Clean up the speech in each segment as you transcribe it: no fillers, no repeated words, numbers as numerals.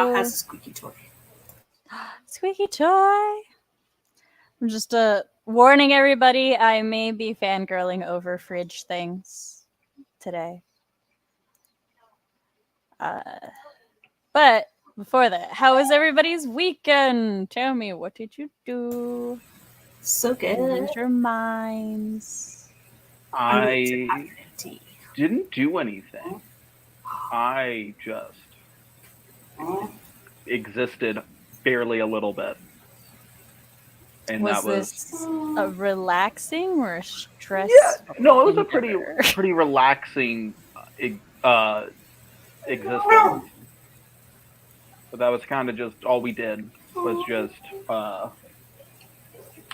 now has a squeaky toy. Squeaky toy. I'm just warning everybody, I may be fangirling over fridge things today. But before that, how was everybody's weekend? Tell me, what did you do? So good. Use your minds. I didn't do anything. I just existed barely a little bit. And was that was this a relaxing or a stress? Yeah, no, it was a pretty relaxing existence. But that was kind of just all we did was just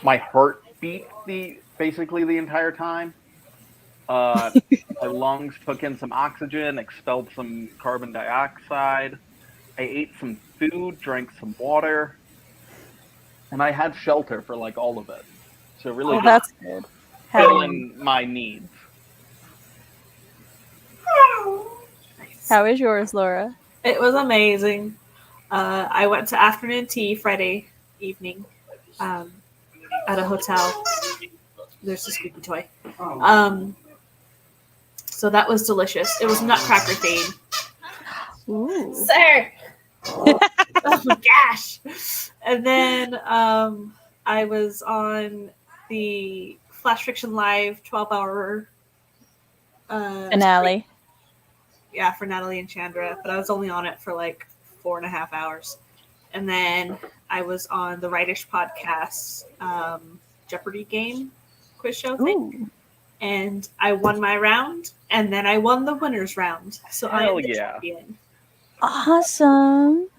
my heart beat basically the entire time. My lungs took in some oxygen, expelled some carbon dioxide. I ate some food, drank some water, and I had shelter for like all of it. So really, that's good. Filling my needs. How is yours, Laura? It was amazing. I went to afternoon tea Friday evening at a hotel. There's a squeaky toy. So that was delicious. It was nutcracker themed. Ooh. Sir! Oh my gosh. And then I was on the Flash Fiction Live 12-hour finale. Yeah, for Natalie and Chandra, but I was only on it for like 4.5 hours. And then I was on the Writish podcast Jeopardy game quiz show thing. Ooh. And I won my round, and then I won the winner's round. So I am the champion. Awesome.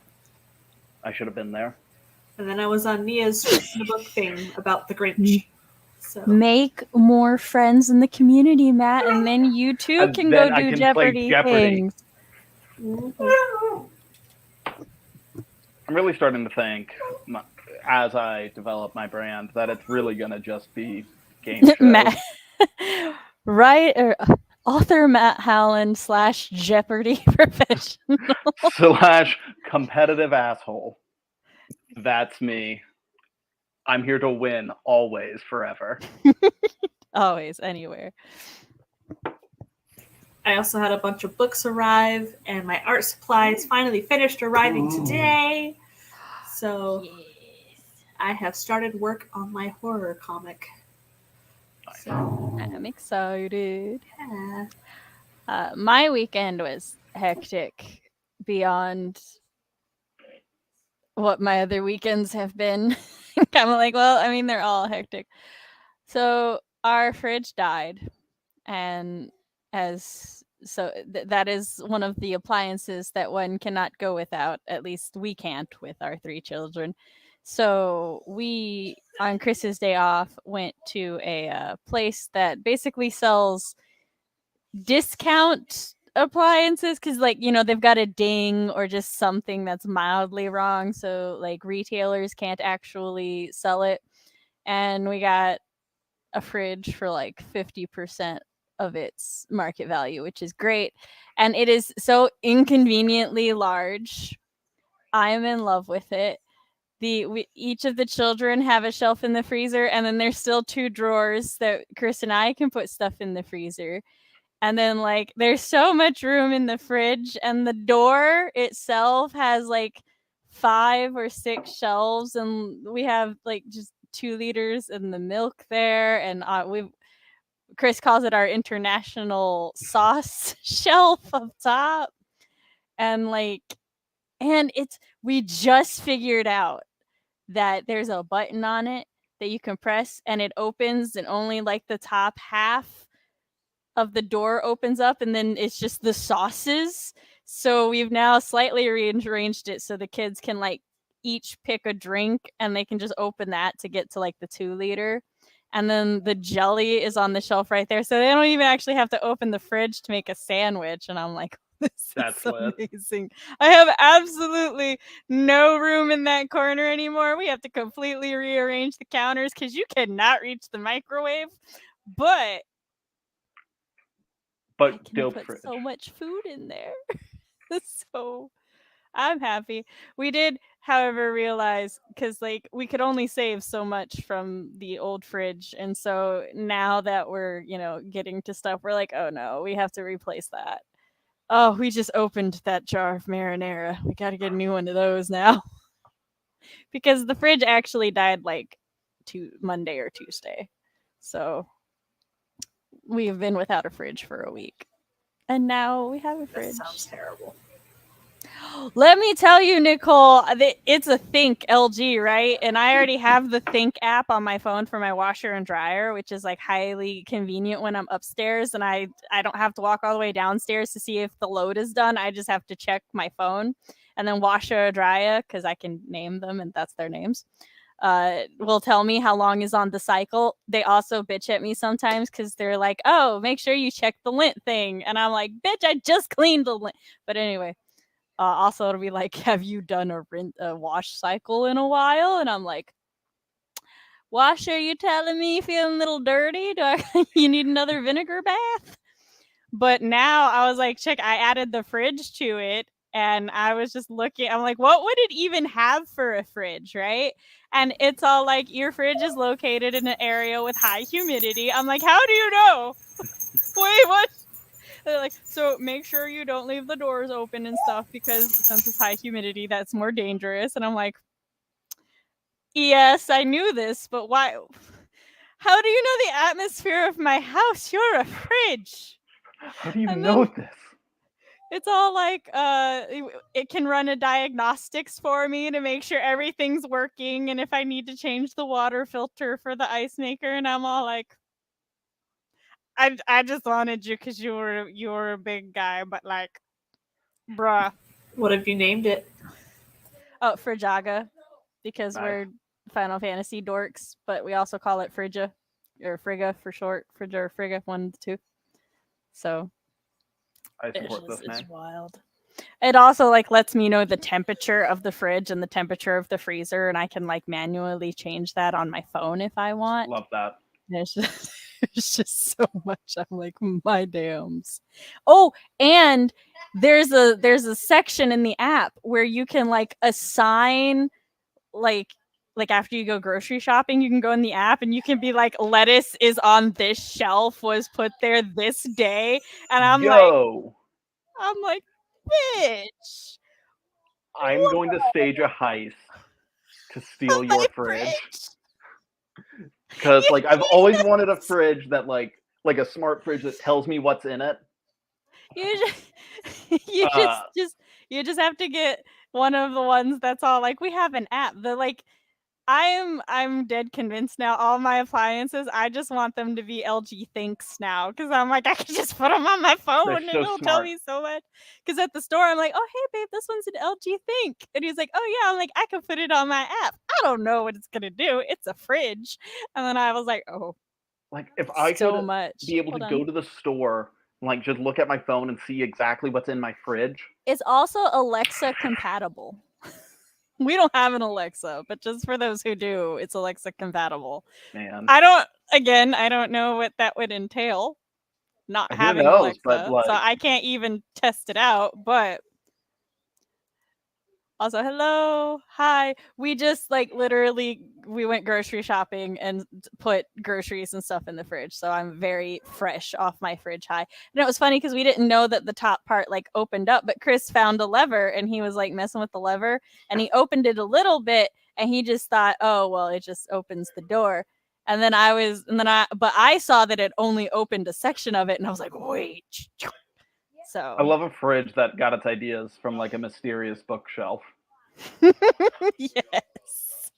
I should have been there. And then I was on Nia's book thing about the Grinch. So. Make more friends in the community, Matt, and then you too can go do Jeopardy things. Mm-hmm. I'm really starting to think, as I develop my brand, that it's really going to just be game shows. Matt, author Matt Hollon / Jeopardy professional / competitive asshole. That's me. I'm here to win, always, forever. Always, anywhere. I also had a bunch of books arrive, and my art supplies finally finished arriving today. So yes. I have started work on my horror comic. So I'm excited. Yeah. My weekend was hectic beyond what my other weekends have been. Kind of like, well, I mean, they're all hectic. So our fridge died, and that is one of the appliances that one cannot go without. At least we can't with our 3 children. So we, on Chris's day off, went to a place that basically sells discount appliances, because they've got a ding or just something that's mildly wrong, so like retailers can't actually sell it. And we got a fridge for like 50% of its market value, which is great. And it is so inconveniently large. I am in love with it. Each of the children have a shelf in the freezer, and then there's still 2 drawers that Chris and I can put stuff in the freezer. And then there's so much room in the fridge, and the door itself has 5 or 6 shelves, and we have just 2 liters in the milk there, and Chris calls it our international sauce shelf up top. And we just figured out that there's a button on it that you can press, and it opens, and only the top half of the door opens up, and then it's just the sauces. So we've now slightly rearranged it so the kids can each pick a drink, and they can just open that to get to the 2 liter. And then the jelly is on the shelf right there, so they don't even actually have to open the fridge to make a sandwich. And I'm like, that's amazing. I have absolutely no room in that corner anymore. We have to completely rearrange the counters because you cannot reach the microwave. But I can put so much food in there. So I'm happy. We did, however, realize because like we could only save so much from the old fridge, and so now that we're getting to stuff, we're like, oh no, we have to replace that. Oh, we just opened that jar of marinara. We got to get a new one of those now because the fridge actually died like Monday or Tuesday, so we've been without a fridge for a week, and now we have a That fridge. sounds terrible. Let me tell you, Nicole, it's a Think LG, right? And I already have the Think app on my phone for my washer and dryer, which is like highly convenient when I'm upstairs and I don't have to walk all the way downstairs to see if the load is done. I just have to check my phone, and then washer or dryer, because I can name them and that's their names, will tell me how long is on the cycle. They also bitch at me sometimes because they're like, oh, make sure you check the lint thing. And I'm like, bitch, I just cleaned the lint. But anyway. Also, it'll be like, have you done a wash cycle in a while? And I'm like, washer, you telling me feeling a little dirty? You need another vinegar bath? But now I was like, check, I added the fridge to it. And I was just looking, I'm like, what would it even have for a fridge, right? And it's all like, your fridge is located in an area with high humidity. I'm like, how do you know? Wait, what? They're like, so make sure you don't leave the doors open and stuff because since it's high humidity, that's more dangerous. And I'm like, yes, I knew this, but why? How do you know the atmosphere of my house? You're a fridge. How do you know this? It's all like, it can run a diagnostics for me to make sure everything's working, and if I need to change the water filter for the ice maker, and I'm all like, I just wanted you because you were a big guy, but like, bruh. What have you named it? Oh, Frijaga, because Nice. we're Final Fantasy dorks, but we also call it Frigga, or Frigga for short. Frigga or Frigga, one of the two. So I support this it's name. wild. It also like lets me know the temperature of the fridge and the temperature of the freezer, and I can like manually change that on my phone if I want. Love that. It's just so much. I'm like, my dams. Oh, and there's a section in the app where you can like assign like after you go grocery shopping, you can go in the app and you can be like, lettuce is on this shelf, was put there this day, and I'm like, bitch, I'm going to stage a heist to steal your fridge. Because like I've always wanted a fridge that like a smart fridge that tells me what's in it. You just have to get one of the ones that's all like, we have an app. The like, I'm dead convinced now. All my appliances, I just want them to be LG Thinks now, because I'm like, I can just put them on my phone and it'll tell me so much. Because at the store, I'm like, oh hey babe, this one's an LG Think, and he's like, oh yeah. I'm like, I can put it on my app. I don't know what it's gonna do. It's a fridge. And then I was like, oh, like if I so could much. be able to go to the store and like just look at my phone and see exactly what's in my fridge. It's also Alexa compatible. We don't have an Alexa, but just for those who do, it's Alexa compatible. Man, I don't know what that would entail, not having Alexa, but like, so I can't even test it out. But also, hello, hi. We just like literally we went grocery shopping and put groceries and stuff in the fridge, so I'm very fresh off my fridge high. And it was funny because we didn't know that the top part like opened up, but Chris found a lever and he was like messing with the lever and he opened it a little bit and he just thought, oh well, it just opens the door. And then I saw that it only opened a section of it, and I was like, wait. So I love a fridge that got its ideas from like a mysterious bookshelf. Yes.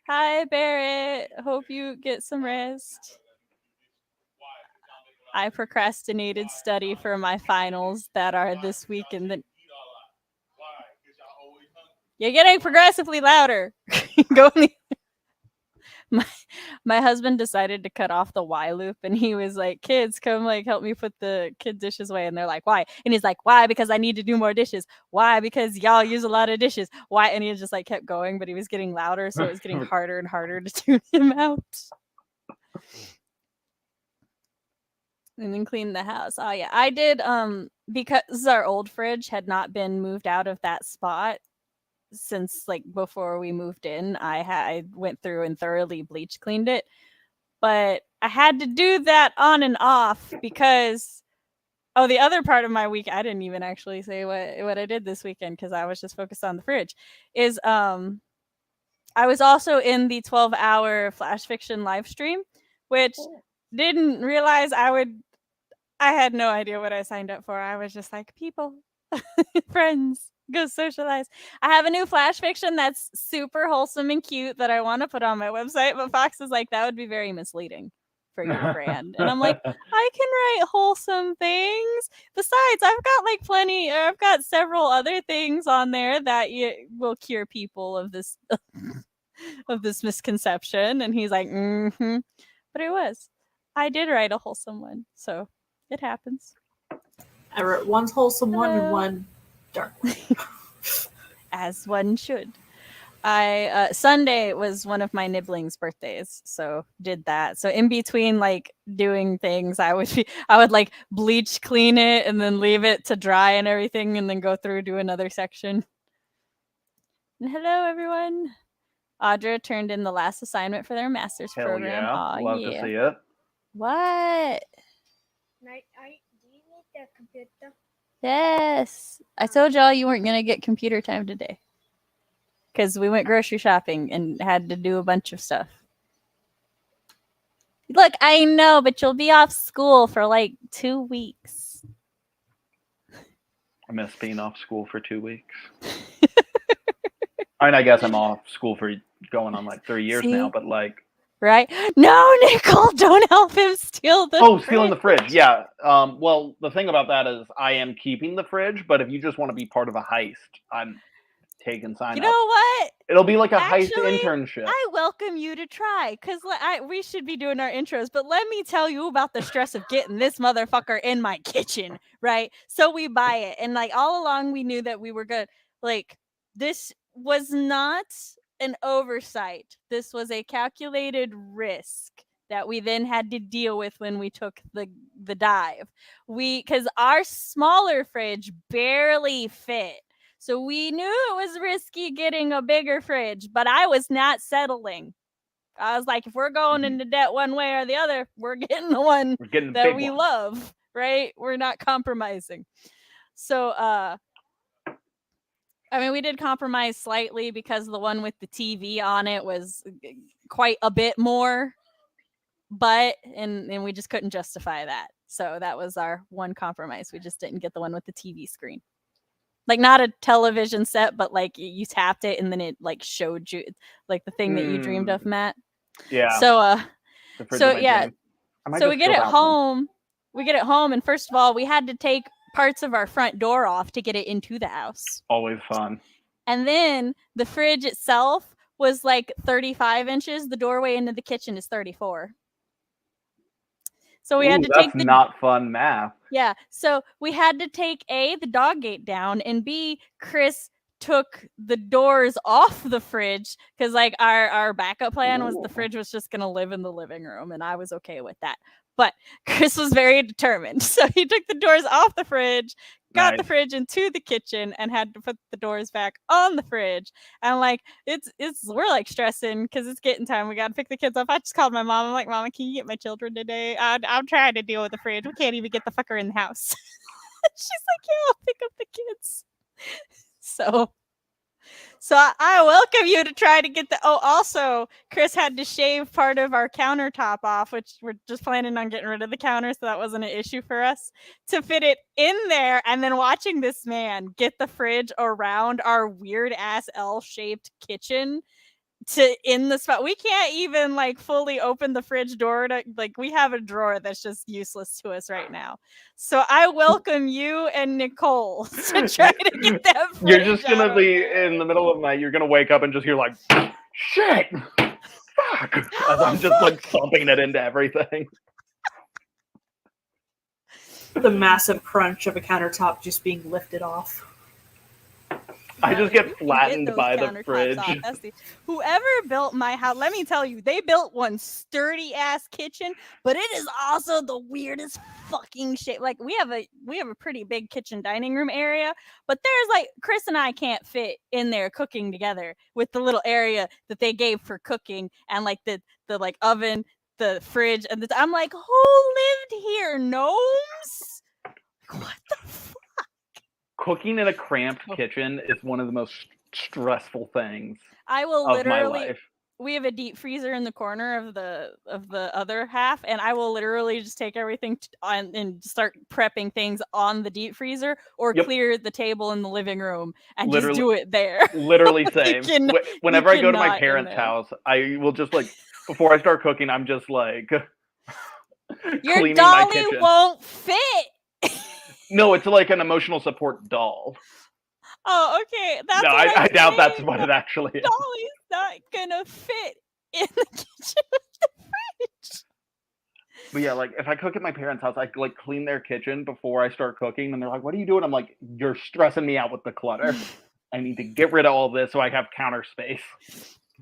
Hi, Barrett. Hope you get some rest. I procrastinated study for my finals that are this week, and then you're getting progressively louder. Go in the my husband decided to cut off the Y loop, and he was like, kids, come like help me put the kid dishes away. And they're like, why? And he's like, why? Because I need to do more dishes. Why? Because y'all use a lot of dishes. Why? And he just like kept going, but he was getting louder, so it was getting harder and harder to tune him out. And then clean the house. Oh yeah, I did because our old fridge had not been moved out of that spot since like before we moved in, I went through and thoroughly bleach cleaned it. But I had to do that on and off because the other part of my week, I didn't even actually say what I did this weekend because I was just focused on the fridge, is I was also in the 12-hour flash fiction live stream, which didn't realize I had no idea what I signed up for. I was just like, people, friends, go socialize. I have a new flash fiction that's super wholesome and cute that I want to put on my website, but Fox is like, that would be very misleading for your brand. And I'm like, I can write wholesome things. Besides, I've got several other things on there that will cure people of this of this misconception. And he's like, mm-hmm. But I did write a wholesome one, so it happens. I wrote one wholesome one and one dark one. As one should. Sunday was one of my nibblings' birthdays, so did that. So in between like doing things, I would like bleach clean it and then leave it to dry and everything, and then go through do another section. And hello everyone. Audra turned in the last assignment for their master's program. Yeah. Love to see it. What? Do you need the computer? Yes. I told y'all you weren't going to get computer time today. Because we went grocery shopping and had to do a bunch of stuff. Look, I know, but you'll be off school for like 2 weeks. I miss being off school for 2 weeks. I mean, I guess I'm off school for going on like 3 years now, but like... Right? No, Nicole, don't help him steal the fridge. Stealing the fridge, yeah. Well, the thing about that is I am keeping the fridge, but if you just want to be part of a heist, I'm taking sign up. You know what? It'll be like a heist internship. I welcome you to try, because we should be doing our intros, but let me tell you about the stress of getting this motherfucker in my kitchen, right? So we buy it, and like all along we knew that we were good. Like, this was not an oversight. This was a calculated risk that we then had to deal with when we took the dive. Because our smaller fridge barely fit. So we knew it was risky getting a bigger fridge, but I was not settling. I was like, if we're going into debt one way or the other, we're getting the one that we love, right? We're not compromising. So, I mean, we did compromise slightly because the one with the TV on it was quite a bit more, and we just couldn't justify that. So that was our one compromise. We just didn't get the one with the TV screen. Like, not a television set, but like you tapped it and then it like showed you like the thing that you dreamed of, Matt. Yeah. So we get it home. We get it home, and first of all, we had to take parts of our front door off to get it into the house. Always fun. And then the fridge itself was like 35 inches. The doorway into the kitchen is 34. So we had to take that's not fun math. Yeah. So we had to take A, the dog gate down, and B, Chris took the doors off the fridge because like our backup plan was the fridge was just gonna live in the living room, and I was okay with that. But Chris was very determined. So he took the doors off the fridge, got the fridge into the kitchen, and had to put the doors back on the fridge. And like we're like stressing because it's getting time. We gotta pick the kids up. I just called my mom. I'm like, Mama, can you get my children today? I'm trying to deal with the fridge. We can't even get the fucker in the house. She's like, yeah, I'll pick up the kids. So I welcome you to try to get also, Chris had to shave part of our countertop off, which we're just planning on getting rid of the counter, so that wasn't an issue for us, to fit it in there, and then watching this man get the fridge around our weird-ass L-shaped kitchen to in the spot. We can't even like fully open the fridge door to like we have a drawer that's just useless to us right now. So I welcome you and Nicole to try to get that fridge. You're just gonna be in the middle of the night, you're gonna wake up and just hear like shit, fuck, as I'm just like thumping it into everything. The massive crunch of a countertop just being lifted off. I just get You can flattened those by the countertops fridge. off. That's whoever built my house, let me tell you, they built one sturdy ass kitchen, but it is also the weirdest fucking shit. Like we have a pretty big kitchen dining room area, but there's like Chris and I can't fit in there cooking together with the little area that they gave for cooking and like the like oven, the fridge, and I'm like, who lived here? Gnomes? What the fuck? Cooking in a cramped kitchen is one of the most stressful things I will of my literally. life. We have a deep freezer in the corner of the other half, and I will literally just take everything and start prepping things on the deep freezer, or clear the table in the living room and just do it there. Literally same. Whenever I go to my parents' house, I will just like before I start cooking, I'm just like your cleaning dolly my kitchen. won't fit. No, it's like an emotional support doll. Oh, okay. That's no, what I doubt that's what it actually is. Dolly's not gonna fit in the kitchen with the fridge. But yeah, like if I cook at my parents' house, I like clean their kitchen before I start cooking, and they're like, "What are you doing?" I'm like, "You're stressing me out with the clutter. I need to get rid of all this so I have counter space."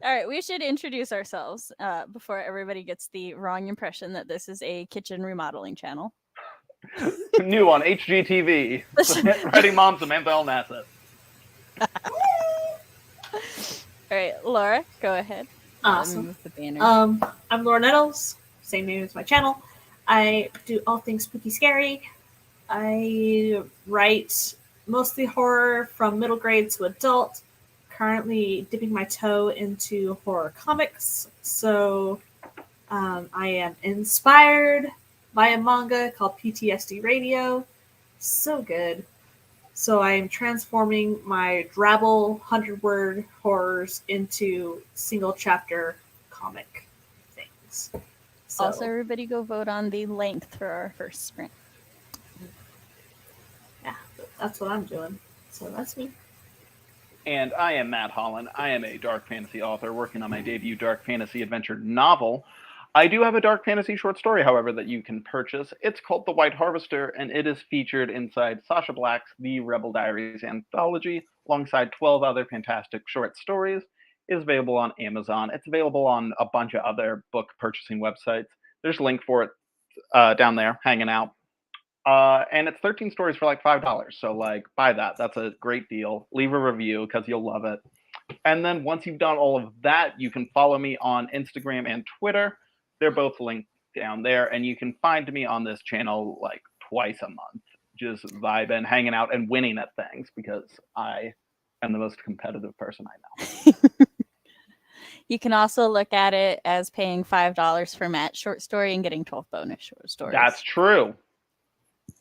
All right, we should introduce ourselves before everybody gets the wrong impression that this is a kitchen remodeling channel. New on HGTV. Writing Mom Samantha Nasset. All right, Laura, go ahead. Awesome. Move the banner. I'm Laura Nettles, same name as my channel. I do all things spooky scary. I write mostly horror from middle grade to adult. Currently dipping my toe into horror comics. So I am inspired by a manga called PTSD Radio. So good. So I am transforming my drabble 100-word horrors into single chapter comic things. So, also, everybody go vote on the length for our first sprint. Yeah, that's what I'm doing. So that's me. And I am Matt Hollon. I am a dark fantasy author working on my debut dark fantasy adventure novel. I do have a dark fantasy short story, however, that you can purchase. It's called The White Harvester, and it is featured inside Sasha Black's The Rebel Diaries anthology, alongside 12 other fantastic short stories. It is available on Amazon. It's available on a bunch of other book purchasing websites. There's a link for it down there, hanging out. And it's 13 stories for like $5. So like buy that. That's a great deal. Leave a review because you'll love it. And then once you've done all of that, you can follow me on Instagram and Twitter. They're both linked down there. And you can find me on this channel like twice a month, just vibing, hanging out, and winning at things because I am the most competitive person I know. You can also look at it as paying $5 for Matt's short story and getting 12 bonus short stories. That's true.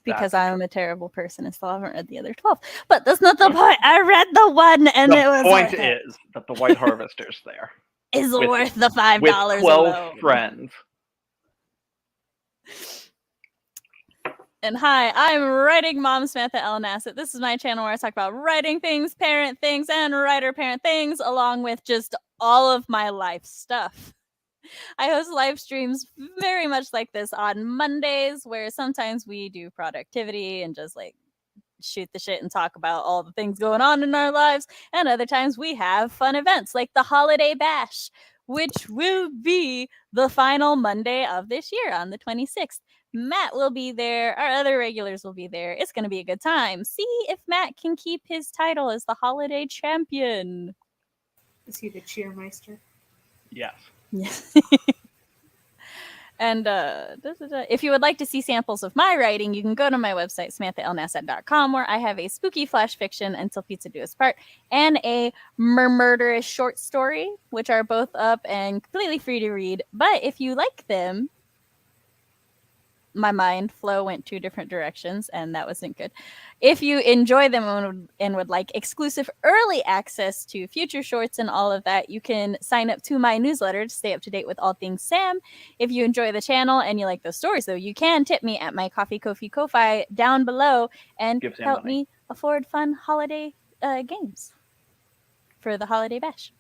Because I'm a terrible person and still haven't read the other 12. But that's not the point. I read the one and it was the point is that the White Harvester's there. Is worth the $5 with 12 alone. friends. And hi, I'm Writing Mom Samantha Nasset. This is my channel where I talk about writing things, parent things, and writer-parent things, along with just all of my life stuff. I host live streams very much like this on Mondays, where sometimes we do productivity and just like shoot the shit and talk about all the things going on in our lives. And other times we have fun events like the Holiday Bash, which will be the final Monday of this year on the 26th. Matt will be there. Our other regulars will be there. It's going to be a good time. See if Matt can keep his title as the holiday champion. Is he the cheermeister? Yes. Yes. And if you would like to see samples of my writing, you can go to my website, SamanthaLNasset.com, where I have a spooky flash fiction, Until Pizza Do Us Part, and a murderous short story, which are both up and completely free to read. But if you like them, my mind flow went two different directions, and that wasn't good. If you enjoy them and would like exclusive early access to future shorts and all of that, you can sign up to my newsletter to stay up to date with all things Sam. If you enjoy the channel and you like those stories, though, you can tip me at my Ko-fi down below and help me afford fun holiday games for the Holiday Bash.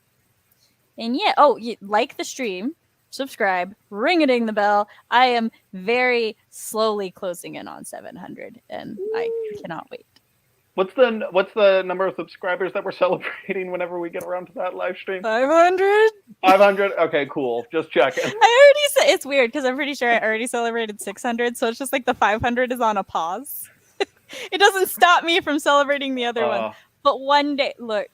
And yeah, you like the stream, subscribe, ring-a-ding the bell. I am very slowly closing in on 700, and I cannot wait. What's the number of subscribers that we're celebrating whenever we get around to that live stream? 500. 500. Okay, cool. Just checking. I already said it's weird because I'm pretty sure I already celebrated 600, so it's just like the 500 is on a pause. It doesn't stop me from celebrating the other one. But one day, look,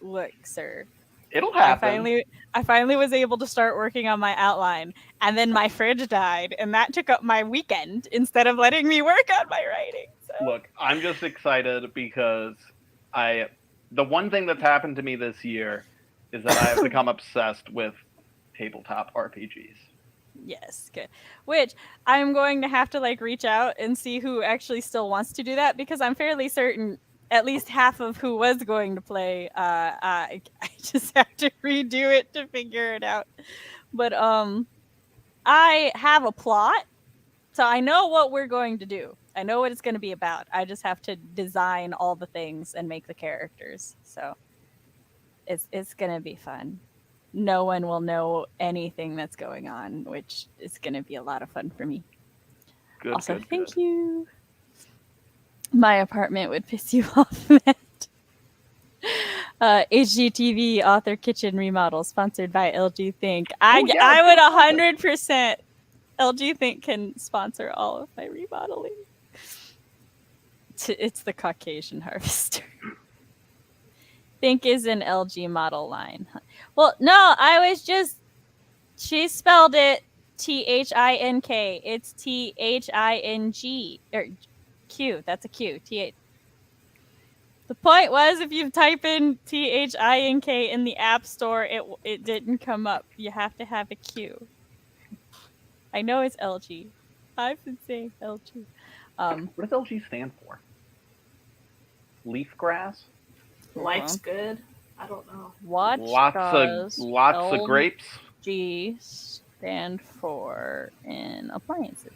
sir. It'll happen. I finally was able to start working on my outline, and then my fridge died, and that took up my weekend instead of letting me work on my writing. So. Look, I'm just excited because the one thing that's happened to me this year is that I have become obsessed with tabletop RPGs. Yes, good. Which I'm going to have to like reach out and see who actually still wants to do that, because I'm fairly certain at least half of who was going to play, I just have to redo it to figure it out. But I have a plot, so I know what we're going to do. I know what it's going to be about. I just have to design all the things and make the characters. So it's going to be fun. No one will know anything that's going on, which is going to be a lot of fun for me. Good, also, good, thank good. you. My apartment would piss you off, Matt. HGTV Author Kitchen Remodel, sponsored by LG Think. I would 100% LG Think can sponsor all of my remodeling. It's the Caucasian Harvester. Think is an LG model line. Well, no, I was just... She spelled it THINK. It's THING. Or Q. That's a Q. The point was, if you type in THINK in the App Store, it didn't come up. You have to have a Q. I know it's LG. I've been saying LG. What does LG stand for? Leaf grass? Life's good. I don't know. What lots of grapes. G stand for in appliances?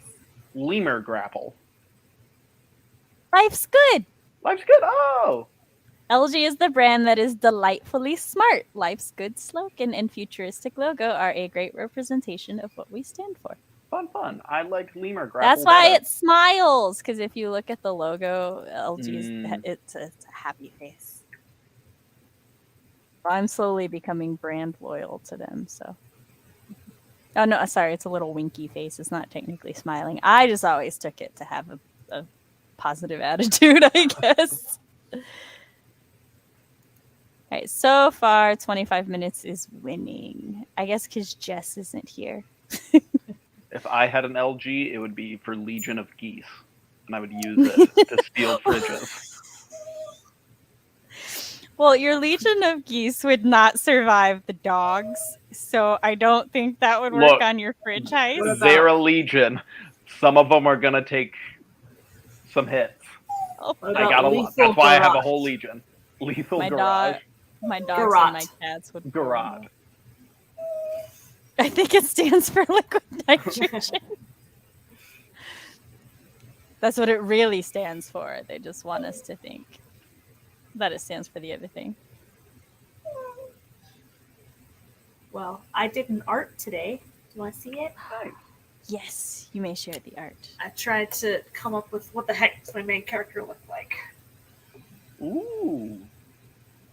Lemur grapple. Life's good. Life's good. Oh. LG is the brand that is delightfully smart. Life's good slogan and futuristic logo are a great representation of what we stand for. Fun. I like lemur grapple. That's why better. it smiles, because if you look at the logo, LG's it's a happy face. I'm slowly becoming brand loyal to them, so. Oh no, sorry, it's a little winky face. It's not technically smiling. I just always took it to have a positive attitude, I guess. All right, so far 25 minutes is winning. I guess because Jess isn't here. If I had an LG, it would be for Legion of Geese, and I would use it to steal fridges. Well, your Legion of Geese would not survive the dogs, so I don't think that would work on your fridge heist. They're a legion. Some of them are going to take some hits. Oh, that's why I have a whole legion. Lethal garage. My dogs and my cats would. Garage. I think it stands for liquid nitrogen. That's what it really stands for. They just want us to think that it stands for the other thing. Well, I did an art today. Do you want to see it? Nice. Yes, you may share the art. I tried to come up with what the heck does my main character look like. Ooh.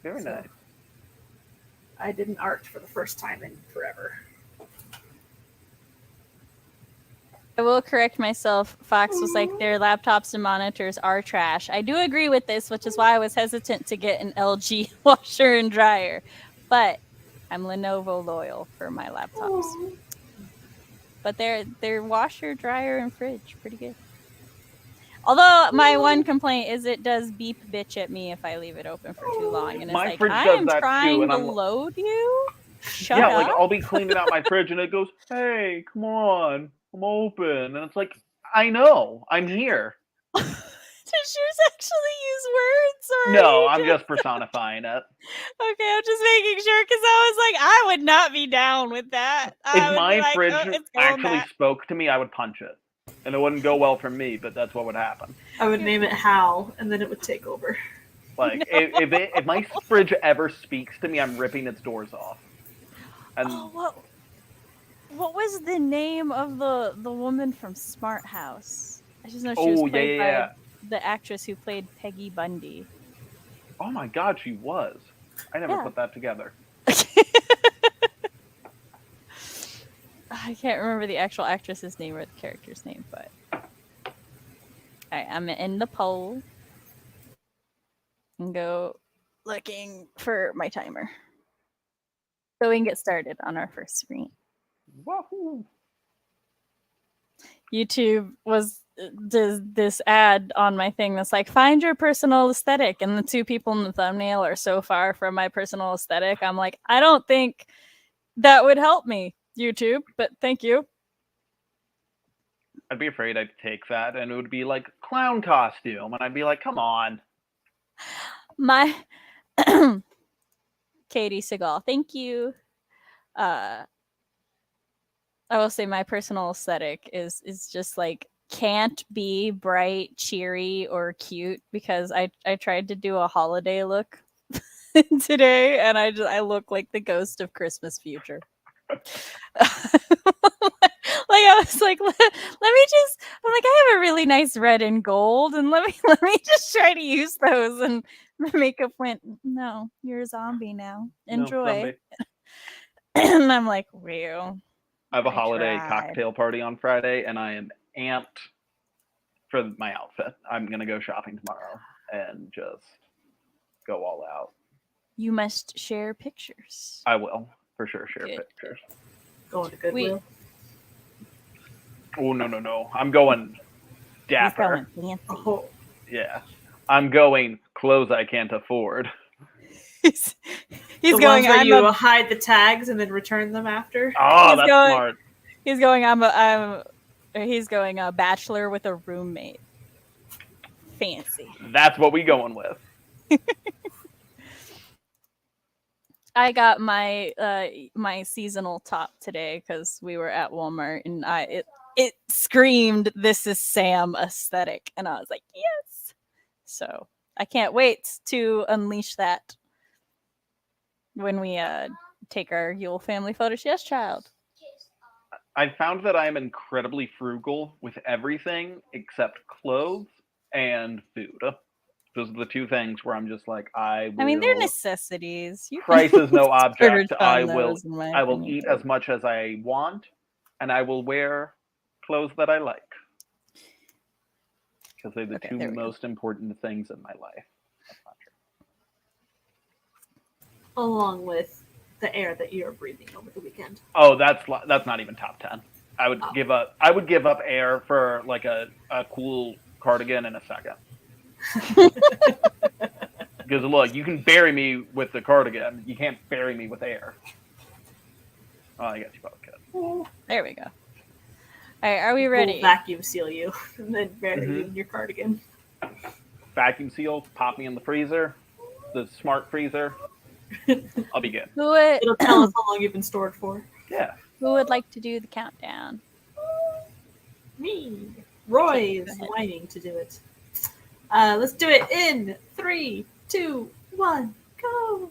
Very nice. I did an art for the first time in forever. I will correct myself. Fox was like, their laptops and monitors are trash. I do agree with this, which is why I was hesitant to get an LG washer and dryer. But I'm Lenovo loyal for my laptops. But their washer, dryer, and fridge, pretty good. Although my one complaint is it does beep bitch at me if I leave it open for too long. And it's My like, fridge I does am that trying too, and to I'm load you? Shut up. Yeah, like I'll be cleaning out my fridge and it goes, hey, come on, I'm open. And it's like, I know, I'm here. Does yours actually use words? Or No, I'm just personifying it. Okay, I'm just making sure because I was like, I would not be down with that. If my fridge actually spoke to me, I would punch it. And it wouldn't go well for me, but that's what would happen. I would name it Hal, and then it would take over. Like, if my fridge ever speaks to me, I'm ripping its doors off. And what was the name of the woman from Smart House? I just know she was played by the actress who played Peggy Bundy. Oh my god, she was. I never Yeah. put that together. I can't remember the actual actress's name or the character's name, but I'm in the poll and go looking for my timer. So we can get started on our first screen. Wahoo! YouTube does this ad on my thing that's like, find your personal aesthetic, and the two people in the thumbnail are so far from my personal aesthetic. I'm like, I don't think that would help me, YouTube, but thank you. I'd be afraid I'd take that and it would be like clown costume, and I'd be like, come on. My Katie Seagal, thank you. I will say my personal aesthetic is just like can't be bright, cheery, or cute, because I tried to do a holiday look today and I look like the ghost of Christmas future. Like I was like, let me just. I'm like, I have a really nice red and gold, and let me just try to use those. And the makeup went, no, you're a zombie now. Enjoy. No, And I'm like, well, I have a I holiday tried. cocktail party on Friday, and I am amped for my outfit. I'm gonna go shopping tomorrow and just go all out. You must share pictures. I will for sure share Good. pictures. Going to Goodwill. Oh no! I'm going dapper. He's going fancy. Oh, Yeah, I'm going clothes I can't afford. He's the going. ones where I'm you a, hide the tags and then return them after. Oh, He's that's going- smart. He's going. I'm. He's going a bachelor with a roommate. Fancy. That's what we going with. I got my my seasonal top today because we were at Walmart and it screamed, "This is Sam" aesthetic, and I was like, yes. So I can't wait to unleash that when we take our Yule family photos. Yes, child. I found that I am incredibly frugal with everything except clothes and food. Those are the two things where I'm just like, I mean, they're will. necessities. You Price is no object. splurge I on will. those, in my I will opinion. eat as much as I want, and I will wear clothes that I like because they're the Okay, two there we go. most important things in my life. That's not true. Along with the air that you're breathing over the weekend. Oh, that's not even top 10. I would Oh. give up air for like a cool cardigan in a second. Because look, you can bury me with the cardigan. You can't bury me with air. Oh, I guess you probably could. There we go. All right, are we ready? We'll vacuum seal you and then bury you in your cardigan. Vacuum seal, pop me in the freezer, the smart freezer. I'll be good. It'll tell us how long you've been stored for. Yeah. Who would like to do the countdown? Me. Roy Okay, is go ahead. whining to do it. Let's do it in 3, 2, 1, go.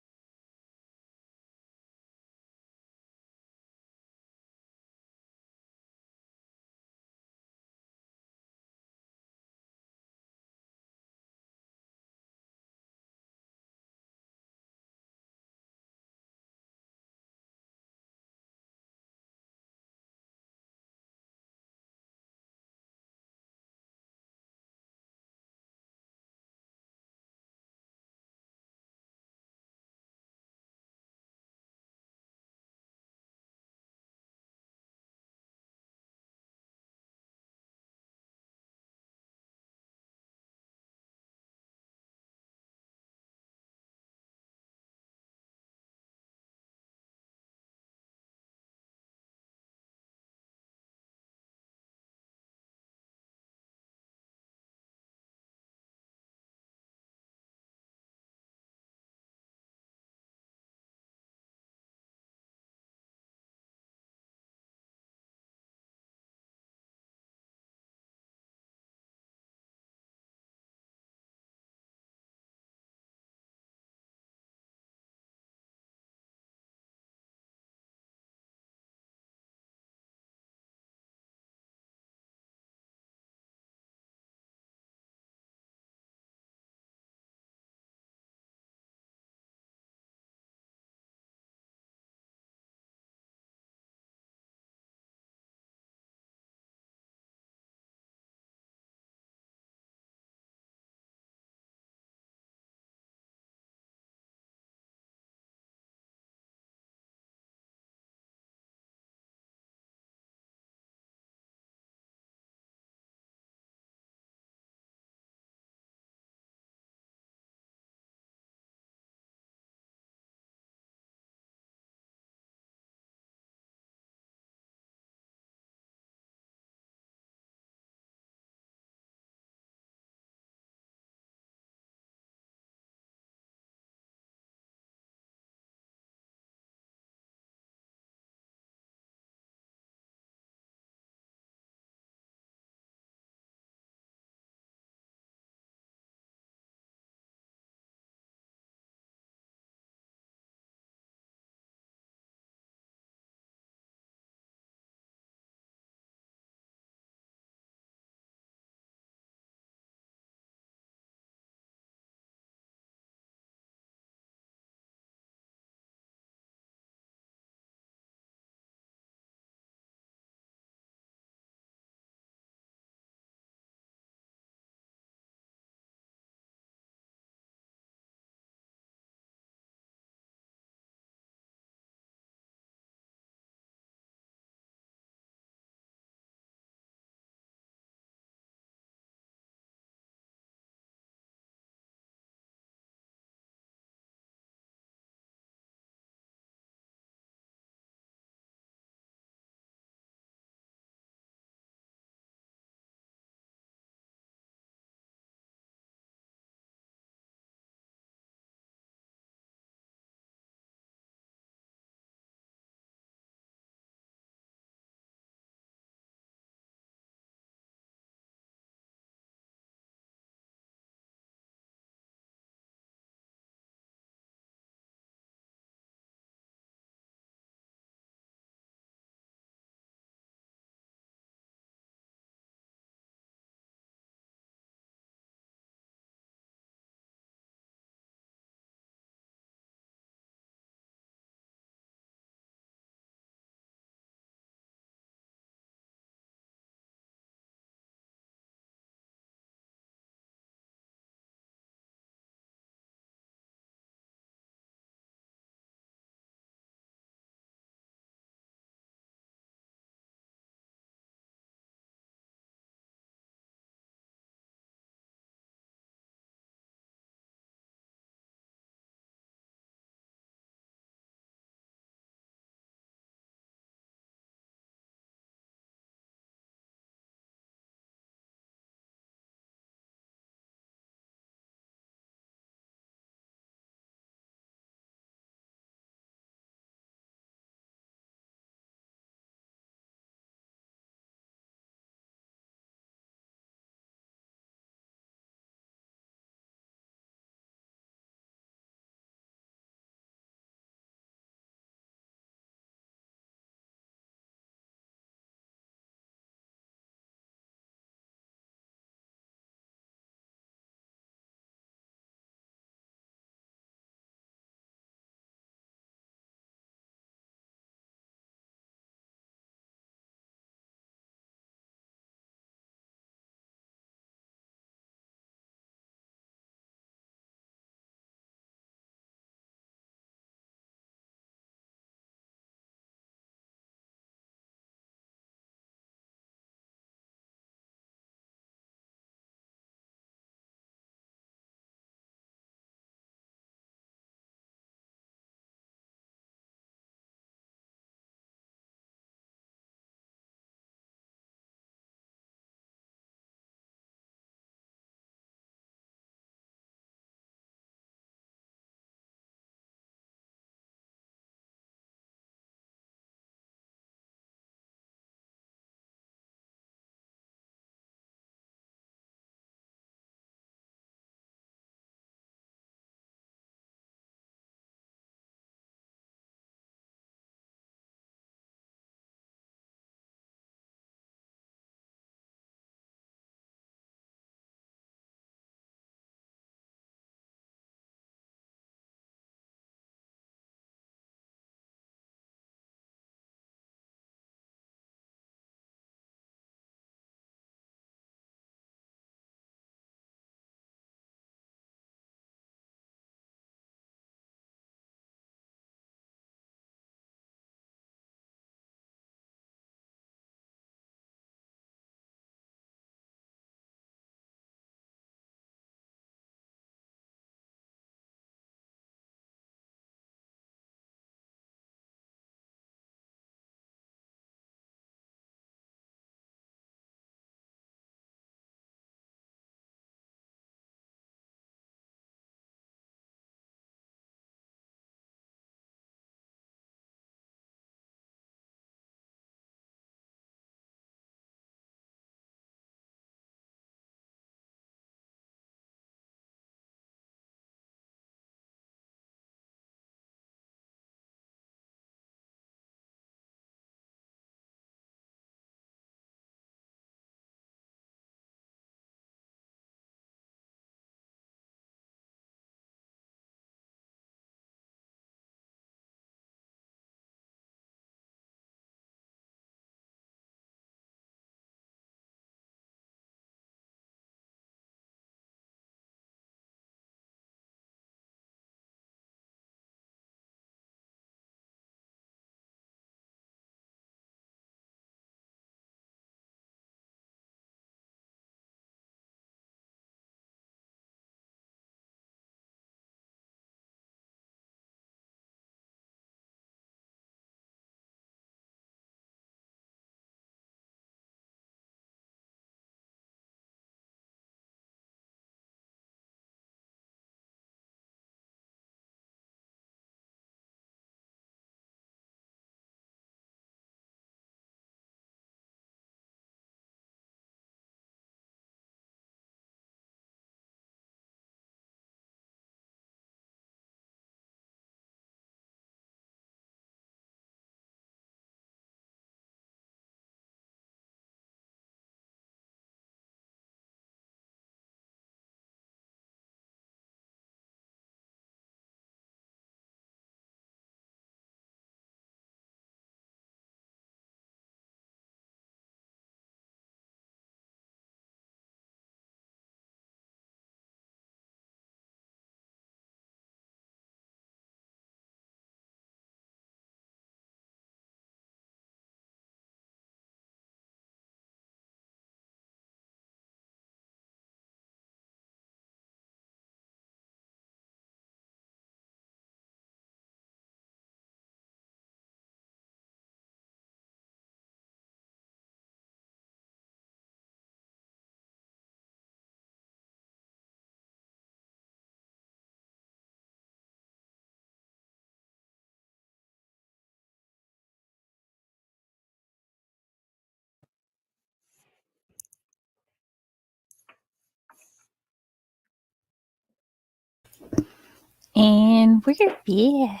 And we're back.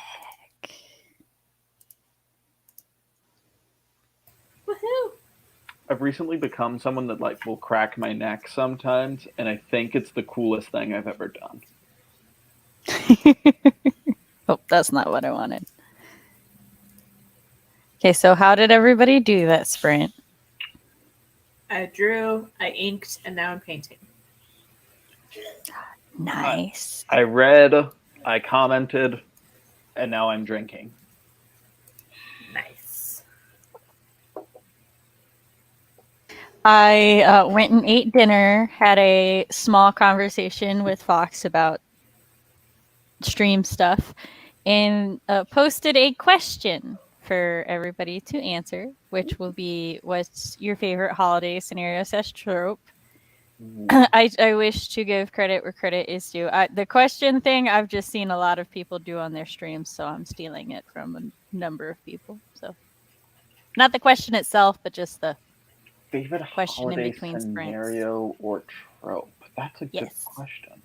Woohoo! I've recently become someone that like will crack my neck sometimes, and I think it's the coolest thing I've ever done. Oh, that's not what I wanted. Okay, so how did everybody do that sprint? I drew, I inked, and now I'm painting. Nice. I read, I commented, and now I'm drinking. Nice. I went and ate dinner, had a small conversation with Fox about stream stuff, and posted a question for everybody to answer, which will be, what's your favorite holiday scenario / trope? I wish to give credit where credit is due. The question thing I've just seen a lot of people do on their streams, so I'm stealing it from a number of people. So, not the question itself, but just the favorite question in holiday between scenario or trope? That's a good Yes. question.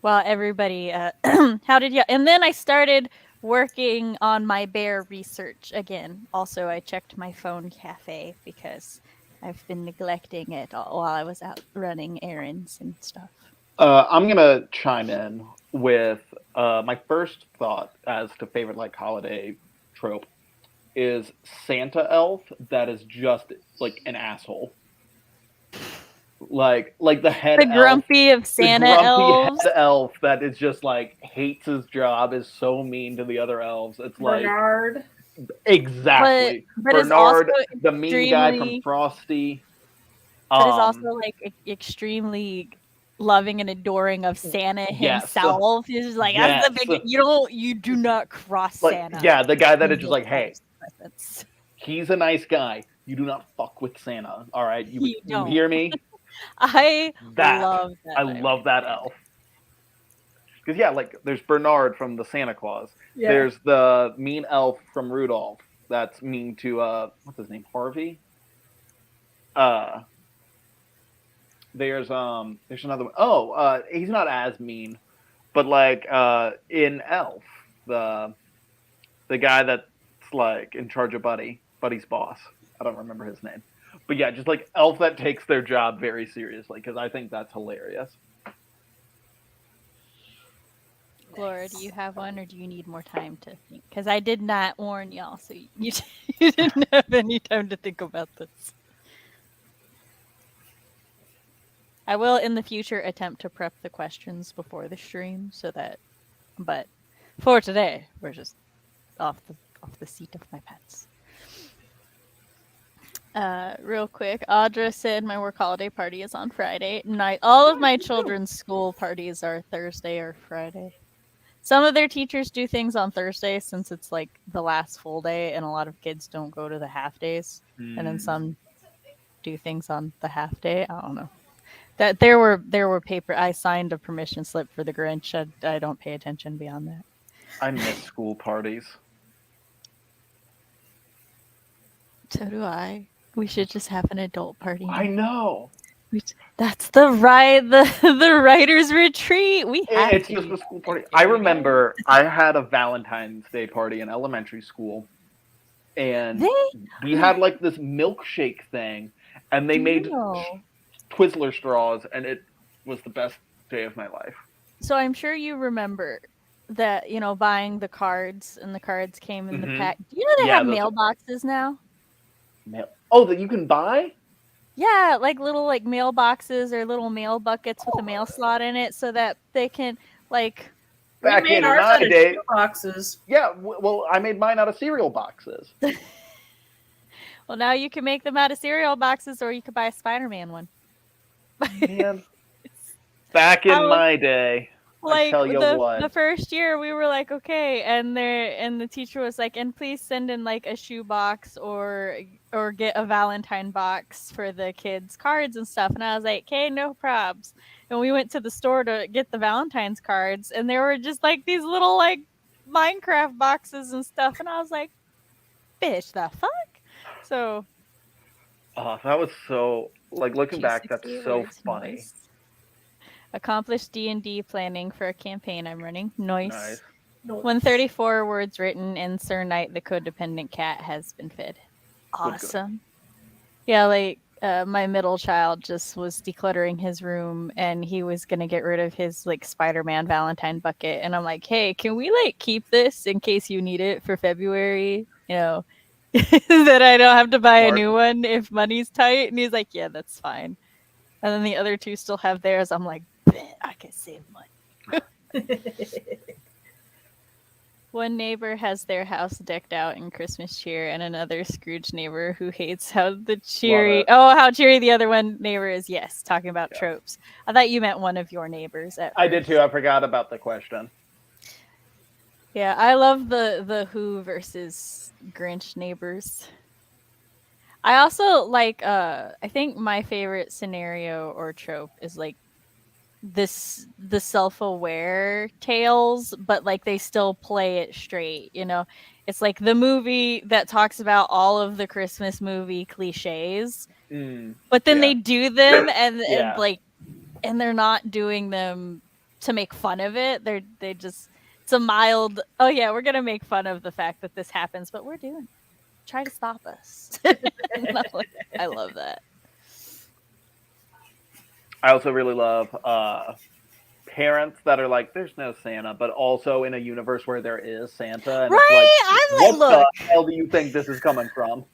Well, everybody, how did you? And then I started working on my bear research again. Also, I checked my phone cafe because I've been neglecting it while I was out running errands and stuff. I'm gonna chime in with my first thought as to favorite like holiday trope is Santa elf that is just like an asshole. Like the head The elf, grumpy of Santa the grumpy elves. head elf that is just like hates his job, is so mean to the other elves. It's like Bernard. exactly But is Bernard, also the mean guy from extremely, Frosty. but is also like extremely loving and adoring of Santa Yes. himself. He's just like, that's the big. You do not cross like Santa. yeah, the guy that in is just like, his hey, presence. he's a nice guy. You do not fuck with Santa. All right, you don't. hear me? I That love that. I love that elf. Because yeah, like there's Bernard from the Santa Claus. Yeah. There's the mean elf from Rudolph. That's mean to what's his name? Harvey. There's another one. Oh, he's not as mean, but like in Elf, the guy that's like in charge of Buddy's boss. I don't remember his name. But yeah, just like elf that takes their job very seriously, because I think that's hilarious. Laura, do you have one, or do you need more time to think? Because I did not warn y'all, so you didn't have any time to think about this. I will, in the future, attempt to prep the questions before the stream, so that. But for today, we're just off the seat of my pants. Real quick, Audra said my work holiday party is on Friday night. All of my children's school parties are Thursday or Friday. Some of their teachers do things on Thursday since it's like the last full day, and a lot of kids don't go to the half days. And then some do things on the half day. I don't know. That there were paper. I signed a permission slip for the Grinch. I don't pay attention beyond that. I miss school parties. So do I. We should just have an adult party. I know. That's the writers' retreat. It's just a school party. I remember I had a Valentine's Day party in elementary school, and we had like this milkshake thing, and they made Twizzler straws, and it was the best day of my life. So I'm sure you remember that, buying the cards, and the cards came in the pack. Do you know they have mailboxes now? Oh, that you can buy? Yeah, like little mailboxes or little mail buckets with a mail slot in it, so that they can like. Back in my day, boxes. Yeah, well, I made mine out of cereal boxes. Well, now you can make them out of cereal boxes, or you could buy a Spider-Man one. Man, back in my day. Like I tell you what. The first year we were like, okay, and the teacher was like, and please send in like a shoe box or get a Valentine box for the kids' cards and stuff. And I was like, okay, no probs. And we went to the store to get the Valentine's cards, and there were just like these little like Minecraft boxes and stuff. And I was like, bitch, the fuck? So. Oh, that was so like looking back. That's so funny. Accomplished D&D planning for a campaign I'm running. Nice. Nice. 134 words written, and Sir Knight, the codependent cat, has been fed. Awesome. Yeah, like my middle child just was decluttering his room, and he was gonna get rid of his like Spider-Man Valentine bucket, and I'm like, hey, can we like keep this in case you need it for February? You know, that I don't have to buy a new one if money's tight. And he's like, yeah, that's fine. And then the other two still have theirs. I'm like, I can save money. One neighbor has their house decked out in Christmas cheer, and another Scrooge neighbor who hates how how cheery the other one neighbor is. Yes, talking about tropes. I thought you meant one of your neighbors. I did too. I forgot about the question. Yeah, I love the Who versus Grinch neighbors. I also like I think my favorite scenario or trope is like the self-aware tales, but like they still play it straight, you know. It's like the movie that talks about all of the Christmas movie cliches, but then they do them and like, and they're not doing them to make fun of it. They just, it's a mild, oh yeah, we're gonna make fun of the fact that this happens, but we're doing it. Try to stop us. I love that. I also really love parents that are like, there's no Santa, but also in a universe where there is Santa. And it's like, what the hell do you think this is coming from?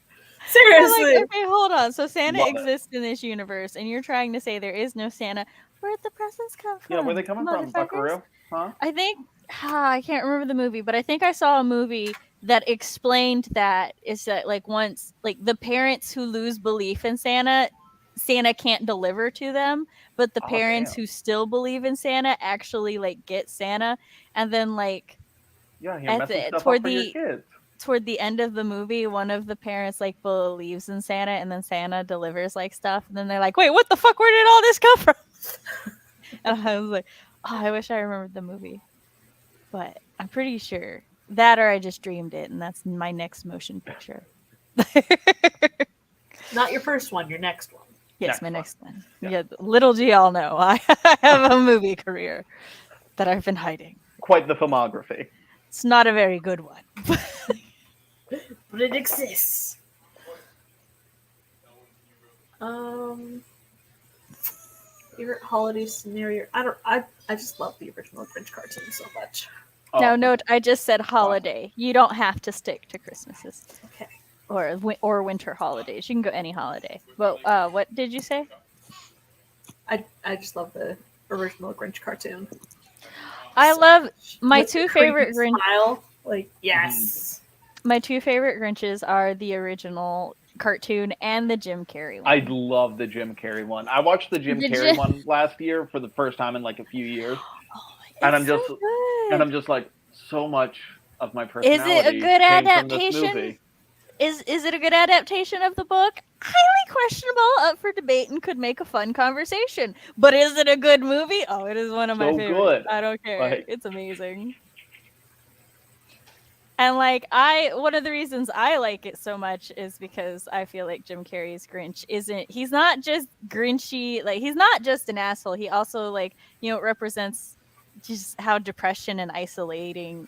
Seriously. Like, okay, hold on. So Santa exists in this universe, and you're trying to say there is no Santa. Where'd the presents come from? Yeah, where are they coming from, Buckaroo? Huh? I think, I can't remember the movie, but I think I saw a movie that explained that is that like once, like the parents who lose belief in Santa can't deliver to them, but the parents who still believe in Santa actually like get Santa, and then like toward the end of the movie, one of the parents like believes in Santa, and then Santa delivers like stuff, and then they're like, wait, what the fuck, where did all this come from? And I was like, oh, I wish I remembered the movie, but I'm pretty sure that, or I just dreamed it, and that's my next motion picture. Not your first one, your next one. Yes, my next one. Yeah, little do y'all know, I have a movie career that I've been hiding. Quite the filmography. It's not a very good one. But it exists. Favorite holiday scenario? I just love the original Grinch cartoon so much. Now note, I just said holiday. You don't have to stick to Christmases. Okay. Or winter holidays. You can go any holiday. But what did you say? I just love the original Grinch cartoon. I love my two favorite Grinch. Like, yes. My two favorite Grinches are the original cartoon and the Jim Carrey one. I love the Jim Carrey one. I watched the Jim Carrey one last year for the first time in like a few years. And I'm just like, so much of my personality. Is it a good adaptation? Is it a good adaptation of the book? Highly questionable, up for debate, and could make a fun conversation. But is it a good movie? Oh, it is one of my favorites. Good. I don't care. It's amazing. And like one of the reasons I like it so much is because I feel like Jim Carrey's Grinch he's not just Grinchy, like he's not just an asshole. He also like, you know, represents just how depression and isolation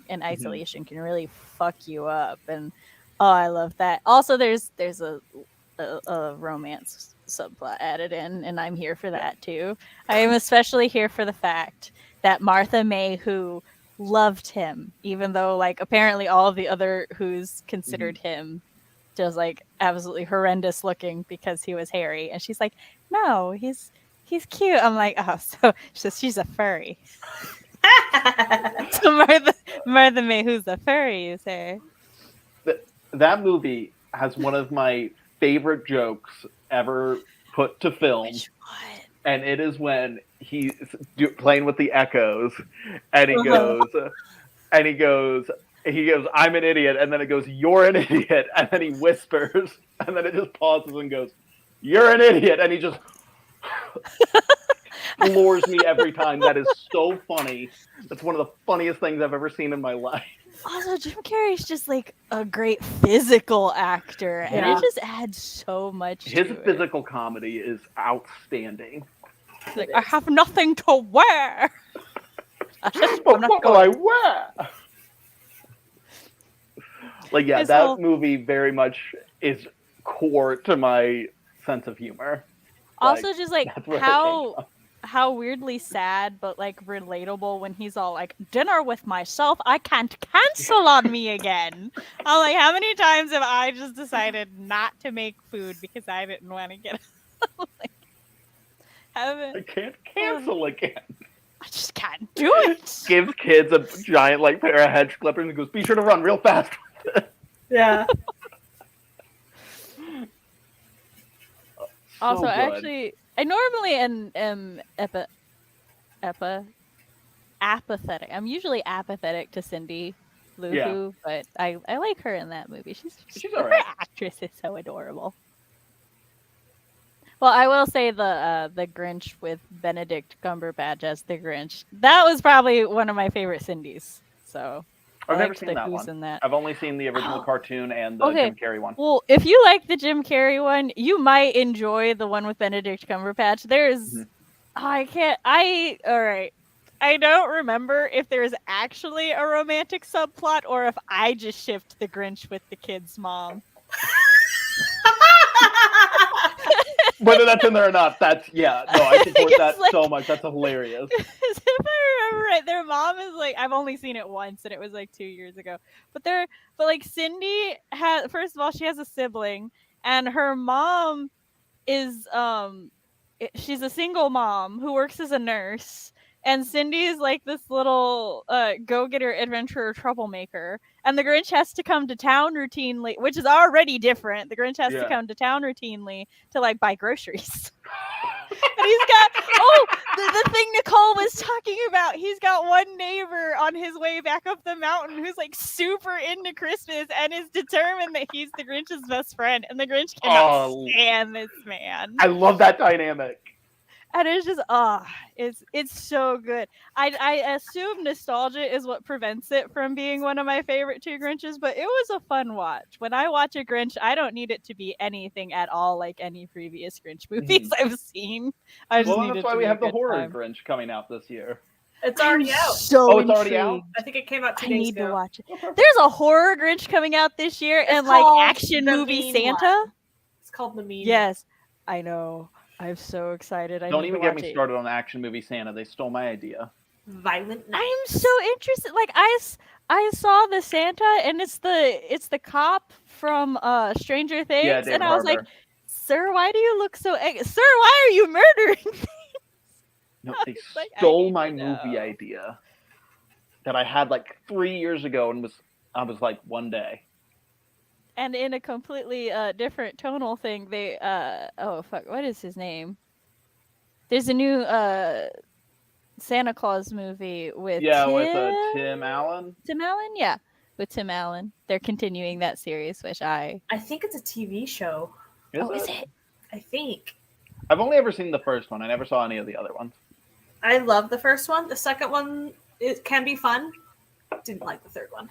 can really fuck you up. And I love that. Also, there's a romance subplot added in, and I'm here for that too. I am especially here for the fact that Martha May, who loved him, even though like apparently all of the other Who's considered him just like absolutely horrendous looking because he was hairy, and she's like, no, he's cute. I'm like, oh, so she's a furry. So Martha May, who's a furry, you say? That movie has one of my favorite jokes ever put to film. Which one? And it is when he's playing with the echoes, and he goes, I'm an idiot, and then it goes, you're an idiot, and then he whispers, and then it just pauses and goes, you're an idiot, and he just floors me every time. That is so funny. That's one of the funniest things I've ever seen in my life. Also, Jim Carrey's just like a great physical actor, and it just adds so much to His physical comedy is outstanding. He's like, I have nothing to wear. But what will I wear? Like, yeah, that movie very much is core to my sense of humor. Also, just like how weirdly sad, but like relatable when he's all like, dinner with myself, I can't cancel on me again. I'm like, how many times have I just decided not to make food because I didn't want to get like, I can't cancel again. I just can't do it. Gives kids a giant like pair of hedge clippers and goes, be sure to run real fast with it. Yeah. Also, actually, I normally am apathetic. I'm usually apathetic to Cindy Lou Who, but I like her in that movie. She's all right. Her actress is so adorable. Well, I will say the Grinch with Benedict Cumberbatch as the Grinch. That was probably one of my favorite Cindys. So I've never seen that one. I've only seen the original cartoon and the Jim Carrey one. Well, if you like the Jim Carrey one, you might enjoy the one with Benedict Cumberbatch. There's all right. I don't remember if there's actually a romantic subplot or if I just shipped the Grinch with the kid's mom. Whether that's in there or not, I support that so much. That's hilarious. If I remember right, their mom is like, I've only seen it once and it was like 2 years ago. But like Cindy has, first of all, she has a sibling and her mom is she's a single mom who works as a nurse. And Cindy is like this little go-getter, adventurer, troublemaker. And the Grinch has to come to town routinely, which is already different. The Grinch has to come to town routinely to like buy groceries. And he's got, the thing Nicole was talking about. He's got one neighbor on his way back up the mountain who's like super into Christmas and is determined that he's the Grinch's best friend. And the Grinch cannot stand this man. I love that dynamic. And it's just it's so good. I assume nostalgia is what prevents it from being one of my favorite two Grinches, but it was a fun watch. When I watch a Grinch, I don't need it to be anything at all like any previous Grinch movies I've seen. I just need that's why we have the horror Grinch coming out this year. It's already out. So it's already out? I think it came out 2 days ago. I need to watch it. There's a horror Grinch coming out this year and like action movie Santa. It's called The Mean. Yes, I know. I'm so excited. Don't even get me started on action movie Santa. They stole my idea. Violent Night. I'm so interested. Like I saw the Santa and it's the cop from Stranger Things, and I was like, "Sir, why do you look so? Sir, why are you murdering things?" No, they stole my movie idea that I had like 3 years ago, and I was like one day. And in a completely different tonal thing, they what is his name? There's a new Santa Claus movie with Tim Allen. Tim Allen, yeah, with Tim Allen. They're continuing that series, which I think it's a TV show. Is it? I think. I've only ever seen the first one. I never saw any of the other ones. I love the first one. The second one can be fun. Didn't like the third one.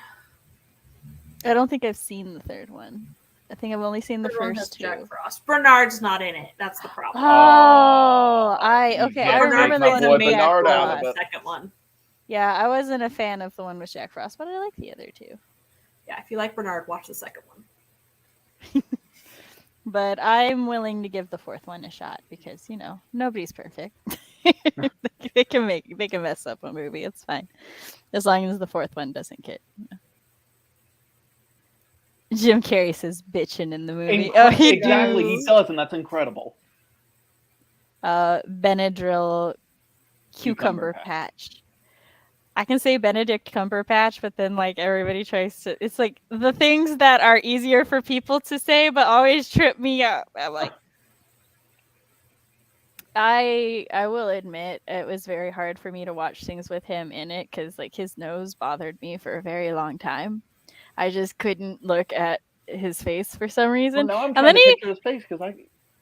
I don't think I've seen the third one. I think I've only seen the first two. Jack Frost. Bernard's not in it. That's the problem. I remember the second one. Yeah, I wasn't a fan of the one with Jack Frost, but I like the other two. Yeah, if you like Bernard, watch the second one. But I'm willing to give the fourth one a shot because, nobody's perfect. They can mess up a movie. It's fine. As long as the fourth one doesn't get Jim Carrey says bitchin' in the movie. Exactly, he does, and that's incredible. Benadryl Cucumber Patch. I can say Benedict Cumberbatch, but then like everybody tries to. It's like the things that are easier for people to say, but always trip me up. I'm like, I will admit it was very hard for me to watch things with him in it because like his nose bothered me for a very long time. I just couldn't look at his face for some reason. Well, now I'm trying to picture his face because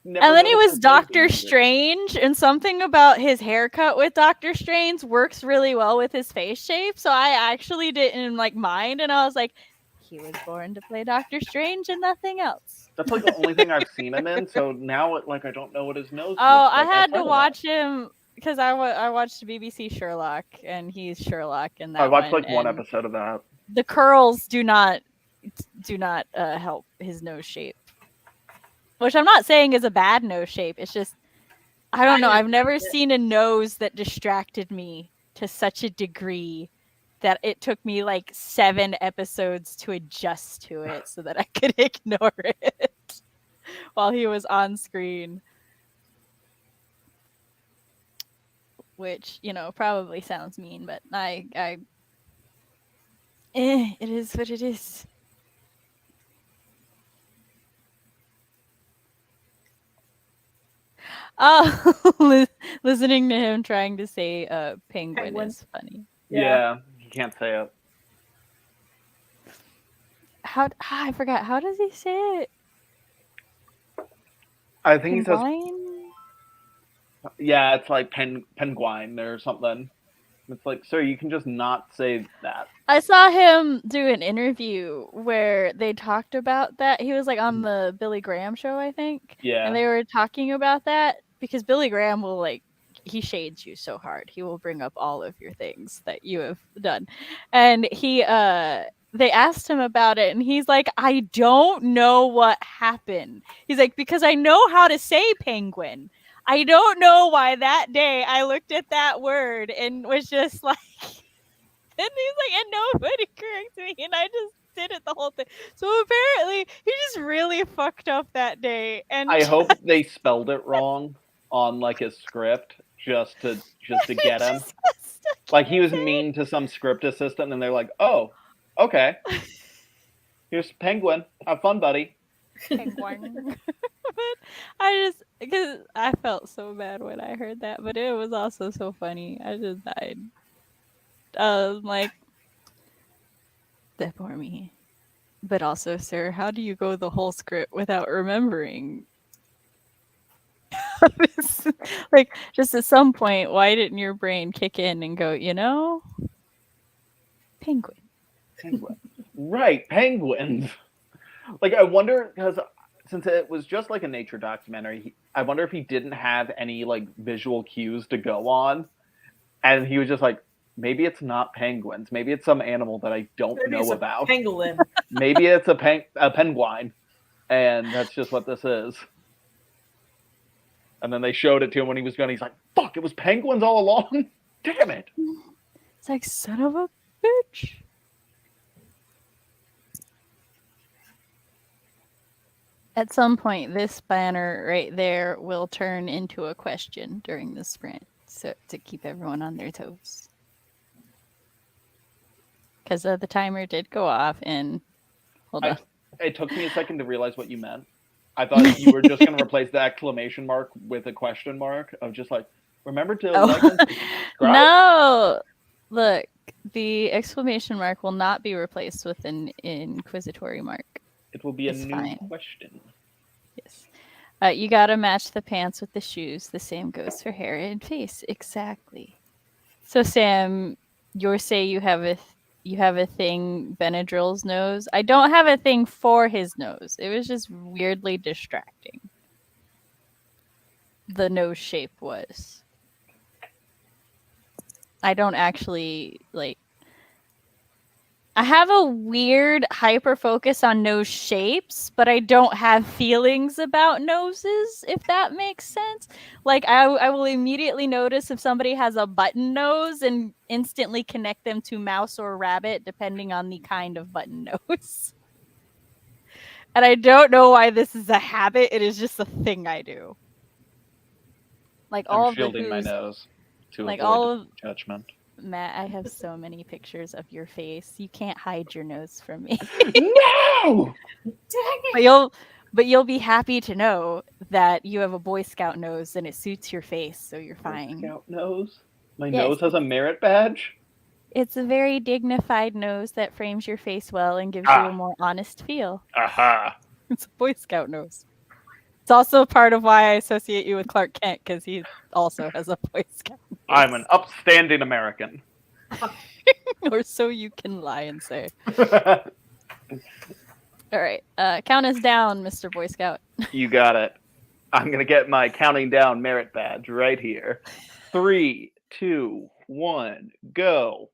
and then he was Doctor Strange, and something about his haircut with Doctor Strange works really well with his face shape. So I actually didn't mind, and I was like, he was born to play Doctor Strange and nothing else. That's like the only thing I've seen him in. So now, I don't know what his nose. I had to watch him. because I watched BBC Sherlock, and he's Sherlock in that I watched one, like one and episode of that. the curls do not help his nose shape. Which I'm not saying is a bad nose shape. It's just I don't know. I've never seen a nose that distracted me to such a degree that it took me like 7 episodes to adjust to it so that I could ignore it while he was on screen. Which, probably sounds mean, but it is what it is. Oh, listening to him trying to say penguin is funny. Yeah, you can't say it. I forgot. How does he say it? I think he says, Penguin? yeah, it's like penguin or something. It's like, sir, you can just not say that. I saw him do an interview where they talked about that. He was like on the Billy Graham show, I think. Yeah. And they were talking about that because Billy Graham will he shades you so hard. He will bring up all of your things that you have done. And they asked him about it and he's like, I don't know what happened. He's like, because I know how to say penguin. I don't know why that day I looked at that word and was just like, and he's like, and nobody corrected me, and I just did it the whole thing. So apparently, he just really fucked up that day. And I hope they spelled it wrong on like his script just to get him. Like he was mean to some script assistant, and they're like, "Oh, okay, here's Penguin. Have fun, buddy." Penguin. Because I felt so bad when I heard that, but it was also so funny. I just died. Like, that bore me. But also, sir, how do you go the whole script without remembering? Like, just at some point, why didn't your brain kick in and go, penguin? Right, penguins. Like, I wonder, because since it was just like a nature documentary, I wonder if he didn't have any like visual cues to go on, and he was just like, maybe it's not penguins, maybe it's some animal that I don't know about. Pangolin. Maybe it's a penguin, and that's just what this is. And then they showed it to him when he was gone. He's like, "Fuck! It was penguins all along. Damn it!" It's like, son of a bitch. At some point, this banner right there will turn into a question during the sprint, so to keep everyone on their toes. Because the timer did go off, and hold on. It took me a second to realize what you meant. I thought you were just going to replace the exclamation mark with a question mark of just like, remember to like and subscribe? No! Look, the exclamation mark will not be replaced with an inquisitory mark. It will be a new question. Yes. You gotta match the pants with the shoes. The same goes for hair and face. Exactly. So, Sam, you say you have a thing Benadryl's nose. I don't have a thing for his nose. It was just weirdly distracting. The nose shape was. I don't actually I have a weird hyper focus on nose shapes, but I don't have feelings about noses, if that makes sense. Like, I will immediately notice if somebody has a button nose and instantly connect them to mouse or rabbit, depending on the kind of button nose. And I don't know why this is a habit. It is just a thing I do. Like, all I'm shielding my nose to avoid judgment. Matt, I have so many pictures of your face. You can't hide your nose from me. No! But you'll be happy to know that you have a Boy Scout nose and it suits your face, so you're fine. Boy Scout nose? My nose has a merit badge? It's a very dignified nose that frames your face well and gives you a more honest feel. Aha! It's a Boy Scout nose. It's also part of why I associate you with Clark Kent, because he also has a Boy Scout nose. I'm an upstanding American. Or so you can lie and say. All right. Count us down, Mr. Boy Scout. You got it. I'm going to get my counting down merit badge right here. 3, 2, 1, go.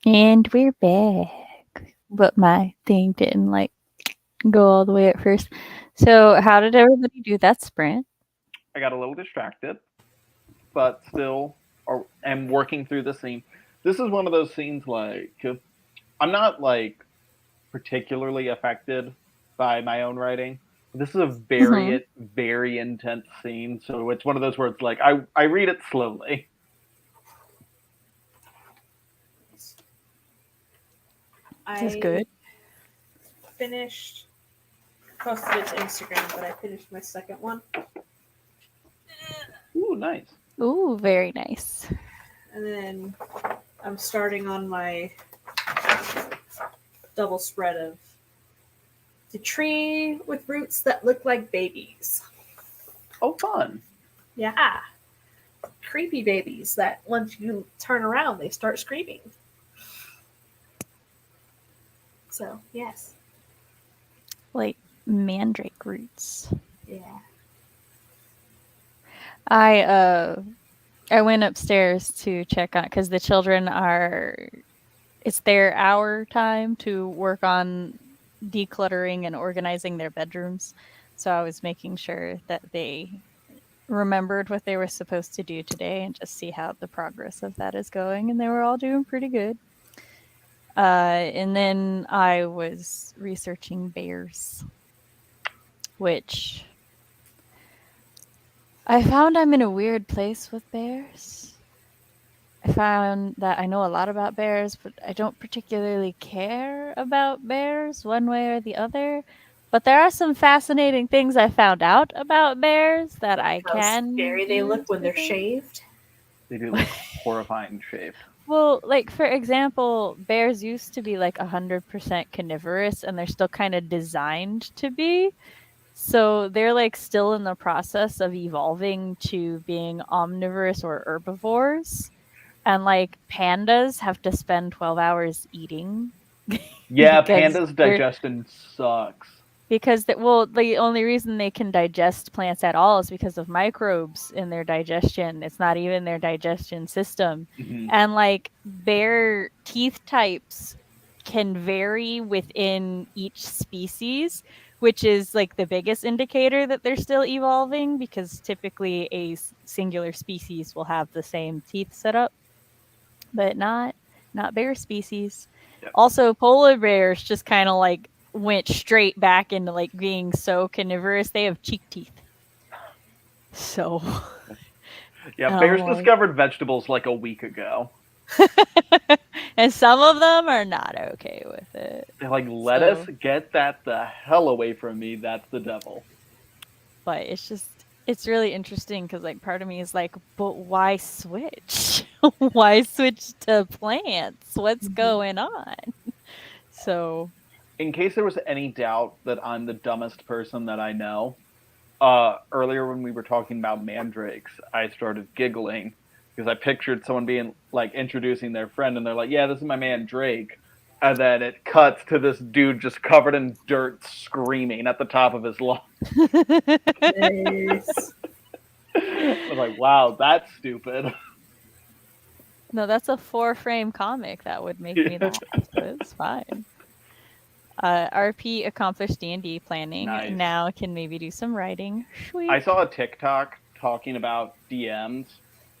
And we're back. But my thing didn't like go all the way at first. So how did everybody do that sprint? I got a little distracted, but still am working through the scene. This is one of those scenes like I'm not like particularly affected by my own writing. This is a very very intense scene, so it's one of those where it's like I read it slowly. That's good. Finished, posted it to Instagram, but I finished my second one. Ooh, nice. Ooh, very nice. And then I'm starting on my double spread of the tree with roots that look like babies. Oh, fun. Yeah. Creepy babies that once you turn around, they start screaming. So, yes. Like mandrake roots. Yeah. I went upstairs to check on because the children it's their hour time to work on decluttering and organizing their bedrooms. So I was making sure that they remembered what they were supposed to do today and just see how the progress of that is going. And they were all doing pretty good. And then I was researching bears, which I found I'm in a weird place with bears. I found that I know a lot about bears, but I don't particularly care about bears one way or the other. But there are some fascinating things I found out about bears that I How can. scary they look use when they're with it. shaved. They do look horrifying shaped. Well, like for example, bears used to be like 100% carnivorous, and they're still kind of designed to be. So they're like still in the process of evolving to being omnivorous or herbivores. And like pandas have to spend 12 hours eating. Yeah, Because pandas' digestion sucks. Because the only reason they can digest plants at all is because of microbes in their digestion. It's not even their digestion system. Mhm. And like their teeth types can vary within each species, which is like the biggest indicator that they're still evolving, because typically a singular species will have the same teeth setup, but not bear species. Yep. Also, polar bears just kind of like went straight back into like being so carnivorous. They have cheek teeth. So Yeah, bears discovered vegetables like a week ago. and some of them are not okay with it. They're like, lettuce, get that the hell away from me. That's the devil. But it's really interesting because like part of me is like, but why switch? Why switch to plants? What's going on? So, in case there was any doubt that I'm the dumbest person that I know, earlier when we were talking about mandrakes, I started giggling because I pictured someone being like introducing their friend, and they're like, "Yeah, this is my man Drake," and then it cuts to this dude just covered in dirt, screaming at the top of his lungs. Nice. I was like, "Wow, that's stupid." No, that's a 4-frame comic that would make me laugh. So it's fine. RP accomplished D&D planning. Nice. Now can maybe do some writing. Sweet. I saw a TikTok talking about DMs,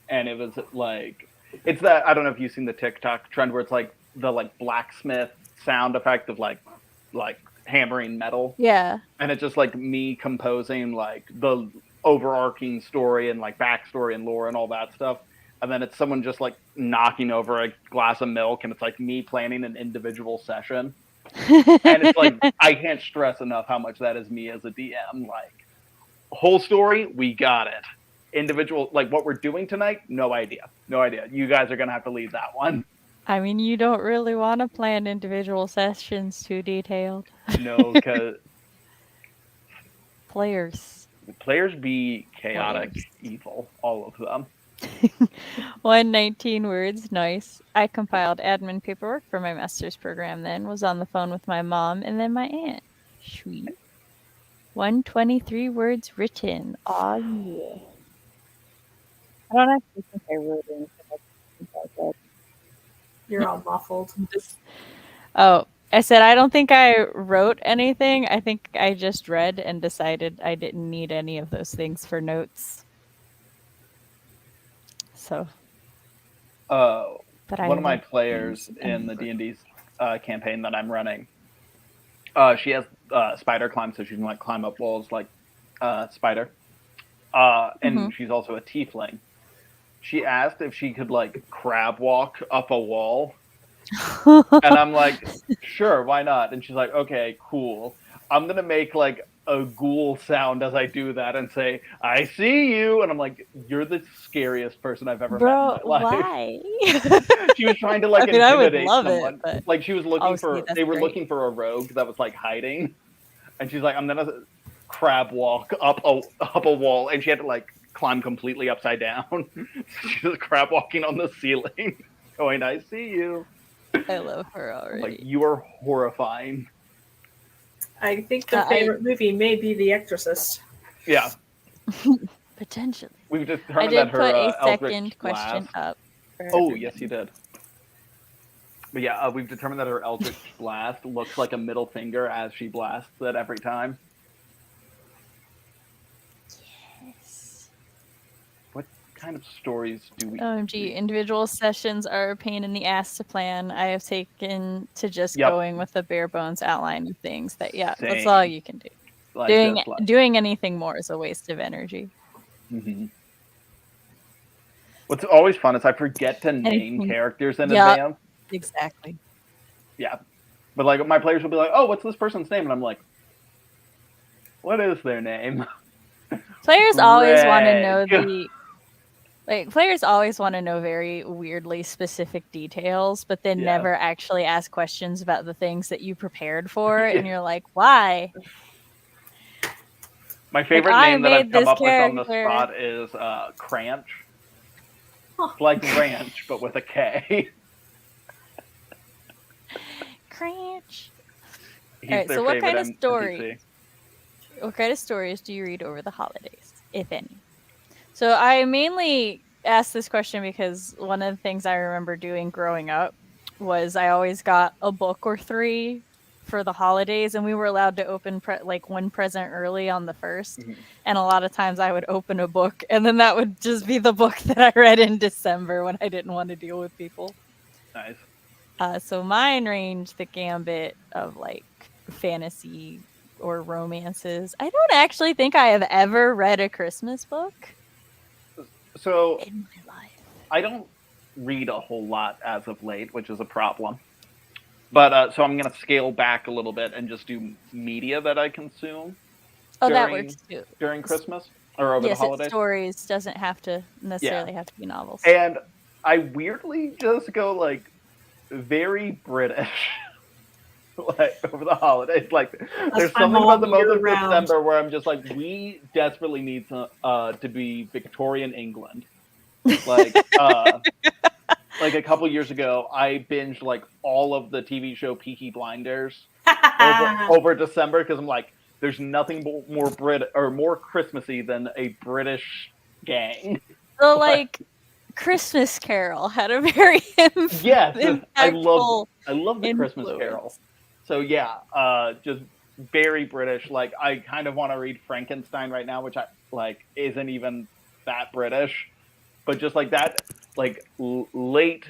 and it was like, it's that, I don't know if you've seen the TikTok trend where it's like the like blacksmith sound effect of like hammering metal. Yeah. And it's just like me composing like the overarching story and like backstory and lore and all that stuff. And then it's someone just like knocking over a glass of milk, and it's like me planning an individual session. And it's like, I can't stress enough how much that is me as a DM. Like, whole story, we got it. Individual, like what we're doing tonight, no idea. You guys are gonna have to leave that one. I mean, you don't really want to plan individual sessions too detailed. No, because players be chaotic, evil, all of them. 119 words, nice. I compiled admin paperwork for my master's program, then was on the phone with my mom and then my aunt. Sweet. 123 words written. Aw, yeah. I don't actually think I wrote anything like that. You're all muffled. Oh, I said I don't think I wrote anything. I think I just read and decided I didn't need any of those things for notes. So, but I one of my love players things in and the books. D&D campaign that I'm running, she has spider climb, so she can like climb up walls like spider. And she's also a tiefling. She asked if she could like crab walk up a wall, and I'm like, sure, why not? And she's like, okay, cool. I'm gonna make like a ghoul sound as I do that and say, I see you. And I'm like, you're the scariest person I've ever met in Bro, my life. why? She was trying to like I mean, I would intimidate love it, someone. but Like she was looking oh, see, for, that's they were great. looking for a rogue that was like hiding. And she's like, I'm gonna crab walk up a wall. And she had to like climb completely upside down. She was crab walking on the ceiling, going, I see you. I love her I'm already. like, you are horrifying. I think the favorite movie may be The Exorcist. Yeah. Potentially. We've I determined did that her put a Eldritch second question Blast. up. For Oh, everybody. yes, you did. But yeah, we've determined that her Eldritch Blast looks like a middle finger as she blasts it every time. Yes. What kind of stories do we OMG, read? individual sessions are a pain in the ass to plan. I have taken to just Yep. going with the bare bones outline of things that, that's Same. all you can do. Like Doing anything more is a waste of energy. Mm-hmm. What's always fun is I forget to name Anything- characters in Yeah. advance. Exactly. Yeah. But like my players will be like, oh, what's this person's name? And I'm like, what is their name? Players always want to know Greg. players always want to know very weirdly specific details, but then Yeah. never actually ask questions about the things that you prepared for, Yeah. and you're like, why? My favorite I name that I've made come this up with on the character. spot is Cranch. It's like ranch, but with a K. Crunch. He's Alright, their so what kind of favorite story? NPC. What kind of stories do you read over the holidays, if any? So I mainly asked this question because one of the things I remember doing growing up was I always got a book or three for the holidays, and we were allowed to open one present early on the 1st. Mhm. And a lot of times I would open a book, and then that would just be the book that I read in December when I didn't want to deal with people. Nice. So mine range the gambit of like fantasy or romances. I don't actually think I have ever read a Christmas book So in my life. I don't read a whole lot as of late, which is a problem. But so I'm going to scale back a little bit and just do media that I consume. Oh, that works too. During Christmas or over the holidays. Stories doesn't have to necessarily have to be novels. And I weirdly just go like very British. Like over the holidays, like there's something about the month of December where I'm just like, we desperately need to be Victorian England. Like like a couple years ago, I binged like all of the TV show Peaky Blinders over December because I'm like, there's nothing more more Christmassy than a British gang. So like Christmas Carol had a very yes, I love the influence. Christmas Carol. So yeah, just very British. Like I kind of want to read Frankenstein right now, which I like isn't even that British, but just like that, like late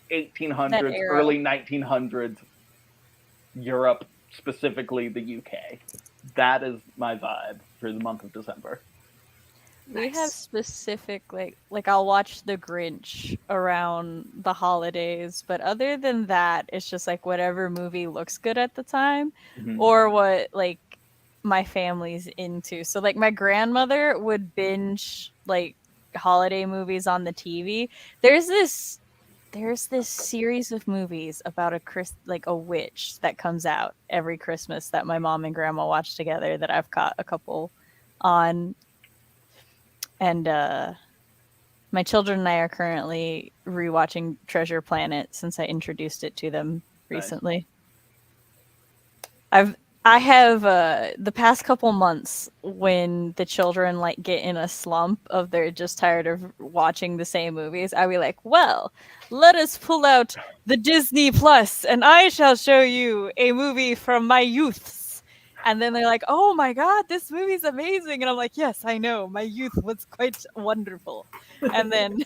1800s, early 1900s Europe, specifically the UK. That is my vibe for the month of December. We have specific like I'll watch The Grinch around the holidays, but other than that, it's just like whatever movie looks good at the time, or what like my family's into. So like my grandmother would binge like holiday movies on the TV. There's this series of movies about a witch that comes out every Christmas that my mom and grandma watch together that I've caught a couple on. And my children and I are currently rewatching Treasure Planet since I introduced it to them recently. Nice. I have the past couple months when the children like get in a slump of they're just tired of watching the same movies. I be like, well, let us pull out the Disney Plus, and I shall show you a movie from my youths. And then they're like, oh my god, this movie's amazing. And I'm like, yes, I know, my youth was quite wonderful. And then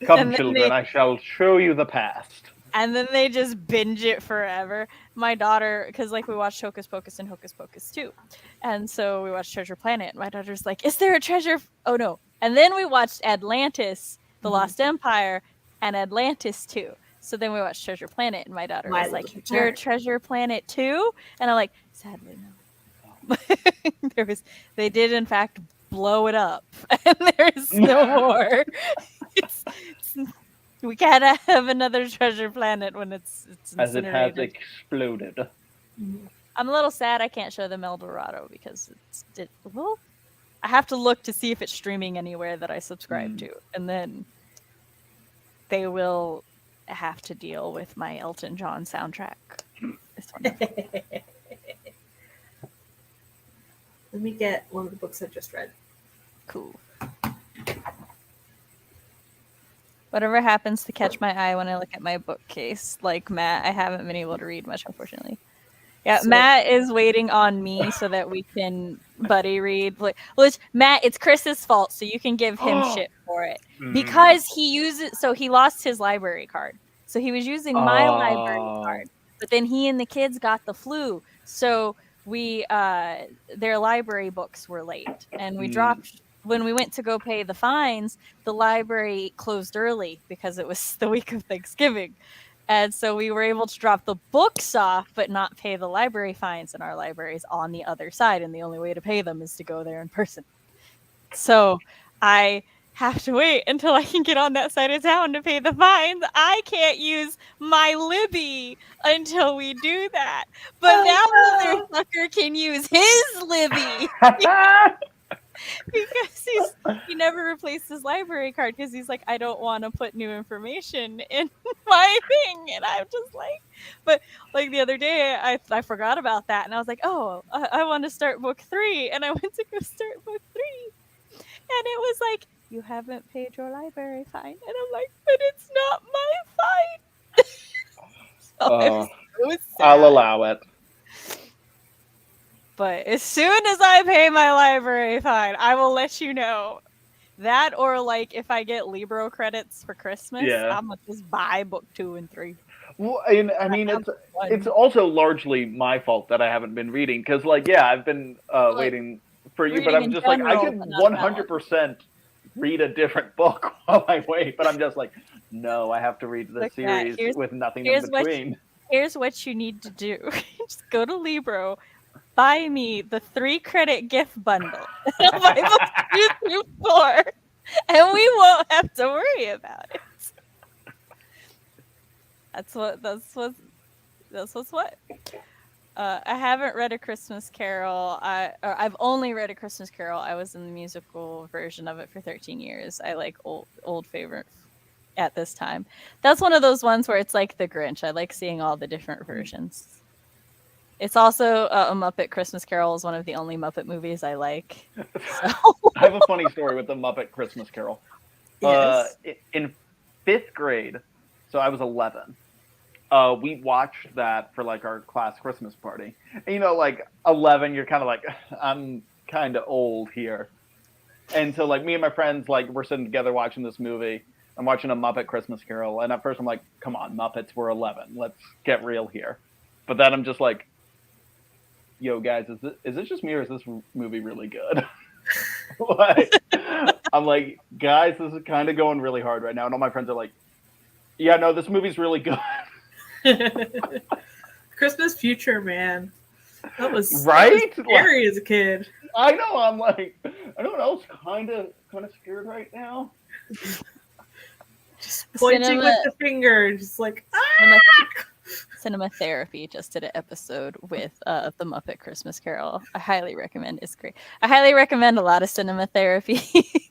Come, and then children, I shall show you the past. and then they just binge it forever. My daughter, because like we watched Hocus Pocus and Hocus Pocus 2, and so we watched Treasure Planet. My daughter's like, "Is there a treasure?" Oh no! And then we watched Atlantis, The Lost Empire, and Atlantis 2. So then we watched Treasure Planet, and my daughter was like, "Is there a Treasure Planet 2?" And I'm like, "Sadly, no." They did in fact blow it up, and there is no more. It's we can't have another Treasure Planet when it's As it has incinerated. exploded. I'm a little sad I can't show them El Dorado because well, I have to look to see if it's streaming anywhere that I subscribe to, and then they will have to deal with my Elton John soundtrack. It's wonderful. Let me get one of the books I just read. Cool. Whatever happens to catch my eye when I look at my bookcase, like Matt, I haven't been able to read much, unfortunately. Yeah, So- Matt is waiting on me so that we can buddy read. Which Matt, it's Chris's fault, so you can give him shit for it because he uses. So he lost his library card, so he was using my library card, but then he and the kids got the flu, so we their library books were late, and we dropped. When we went to go pay the fines, the library closed early because it was the week of Thanksgiving. And so we were able to drop the books off, but not pay the library fines. And our library is on the other side. And the only way to pay them is to go there in person. So I have to wait until I can get on that side of town to pay the fines. I can't use my Libby until we do that. But that motherfucker can use his Libby. Because he never replaced his library card because he's like, I don't want to put new information in my thing. And I'm just like, but like the other day I forgot about that, and I was like, oh, I want to start book 3, and I went to go start book 3, and it was like, you haven't paid your library fine, and I'm like, but it's not my fine. So I'll allow it. But as soon as I pay my library fine, I will let you know. That, or like if I get Libro credits for Christmas, I'm gonna just buy book 2 and 3. Well, I mean, it's also largely my fault that I haven't been reading because, like, I've been waiting for you, but I'm just like, I could 100% read a different book while I wait, but I'm just like, no, I have to read the series with nothing in between. Here's what you need to do: just go to Libro. Buy me the 3-credit gift bundle. I'll buy books 2 through 4, and we won't have to worry about it. That's what's what. I haven't read A Christmas Carol. I've only read A Christmas Carol. I was in the musical version of it for 13 years. I like old favorite at this time. That's one of those ones where it's like The Grinch. I like seeing all the different versions. It's also a Muppet Christmas Carol is one of the only Muppet movies I like. So. I have a funny story with the Muppet Christmas Carol. Yes. In 5th grade, so I was 11, we watched that for like our class Christmas party. And, like 11, you're kind of like, I'm kind of old here. And so like me and my friends, like we're sitting together watching this movie. I'm watching a Muppet Christmas Carol. And at first I'm like, come on, Muppets, we're 11. Let's get real here. But then I'm just like, yo, guys, is this just me or is this movie really good? I'm like, guys, this is kind of going really hard right now. And all my friends are like, yeah, no, this movie's really good. Christmas Future, man. That was scary as a kid. I know. I'm like, anyone else kind of scared right now? Just pointing with the finger, just like, Cinema Therapy just did an episode with the Muppet Christmas Carol. I highly recommend. It's great. I highly recommend a lot of Cinema Therapy,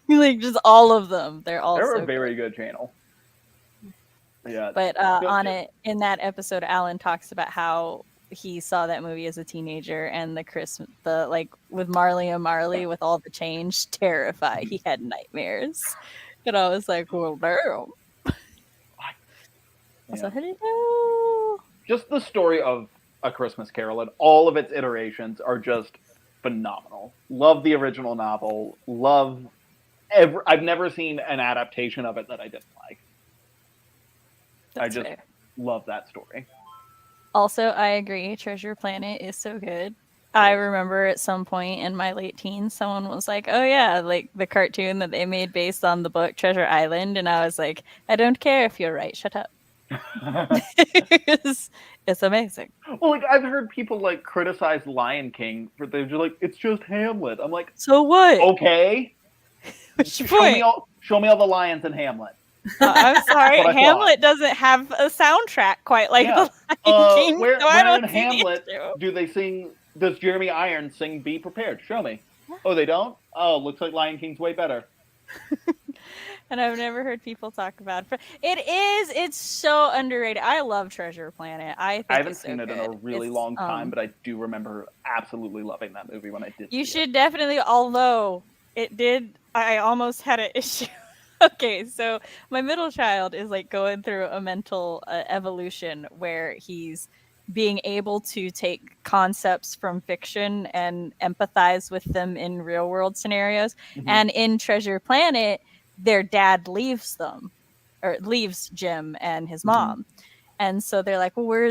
like just all of them. They're a very good channel. Yeah, but in that episode, Alan talks about how he saw that movie as a teenager, and the like with Marley and Marley with all the change, terrified. He had nightmares, and I was like, well, damn. Yeah. So hello. Just the story of A Christmas Carol and all of its iterations are just phenomenal. Love the original novel. I've never seen an adaptation of it that I didn't like. That's I just fair. love that story. Also, I agree. Treasure Planet is so good. I remember at some point in my late teens, someone was like, "Oh yeah, like the cartoon that they made based on the book Treasure Island," and I was like, "I don't care if you're right. Shut up." It's amazing. Well, like I've heard people like criticize Lion King for they're just like it's just Hamlet. I'm like, So what? okay, What's your show point? me all the lions in Hamlet. I'm sorry, What I Hamlet doesn't have a soundtrack quite like the Lion King. Where so I in don't see the Hamlet issue. do they sing? Does Jeremy Irons sing "Be Prepared"? Show me. Oh, they don't. Oh, looks like Lion King's way better. And I've never heard people talk about it. It's so underrated. I love Treasure Planet. I haven't it's so seen it in good. a really long time, but I do remember absolutely loving that movie when I did. You should definitely, although it did, I almost had an issue. Okay, so my middle child is like going through a mental evolution where he's being able to take concepts from fiction and empathize with them in real world scenarios. Mm-hmm. And in Treasure Planet, their dad leaves Jim and his mom. Mm-hmm. And so they're like, well, where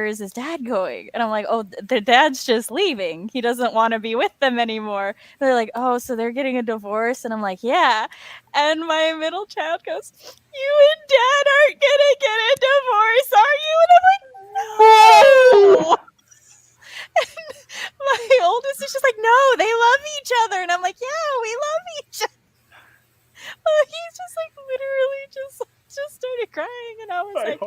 is his dad going? And I'm like, oh, the dad's just leaving. He doesn't want to be with them anymore. And they're like, oh, so they're getting a divorce? And I'm like, yeah. And my middle child goes, you and dad aren't going to get a divorce, are you? And I'm like, no. And my oldest is just like, no, they love each other. And I'm like, yeah, we love each other. He's just like literally just started crying. And I was like,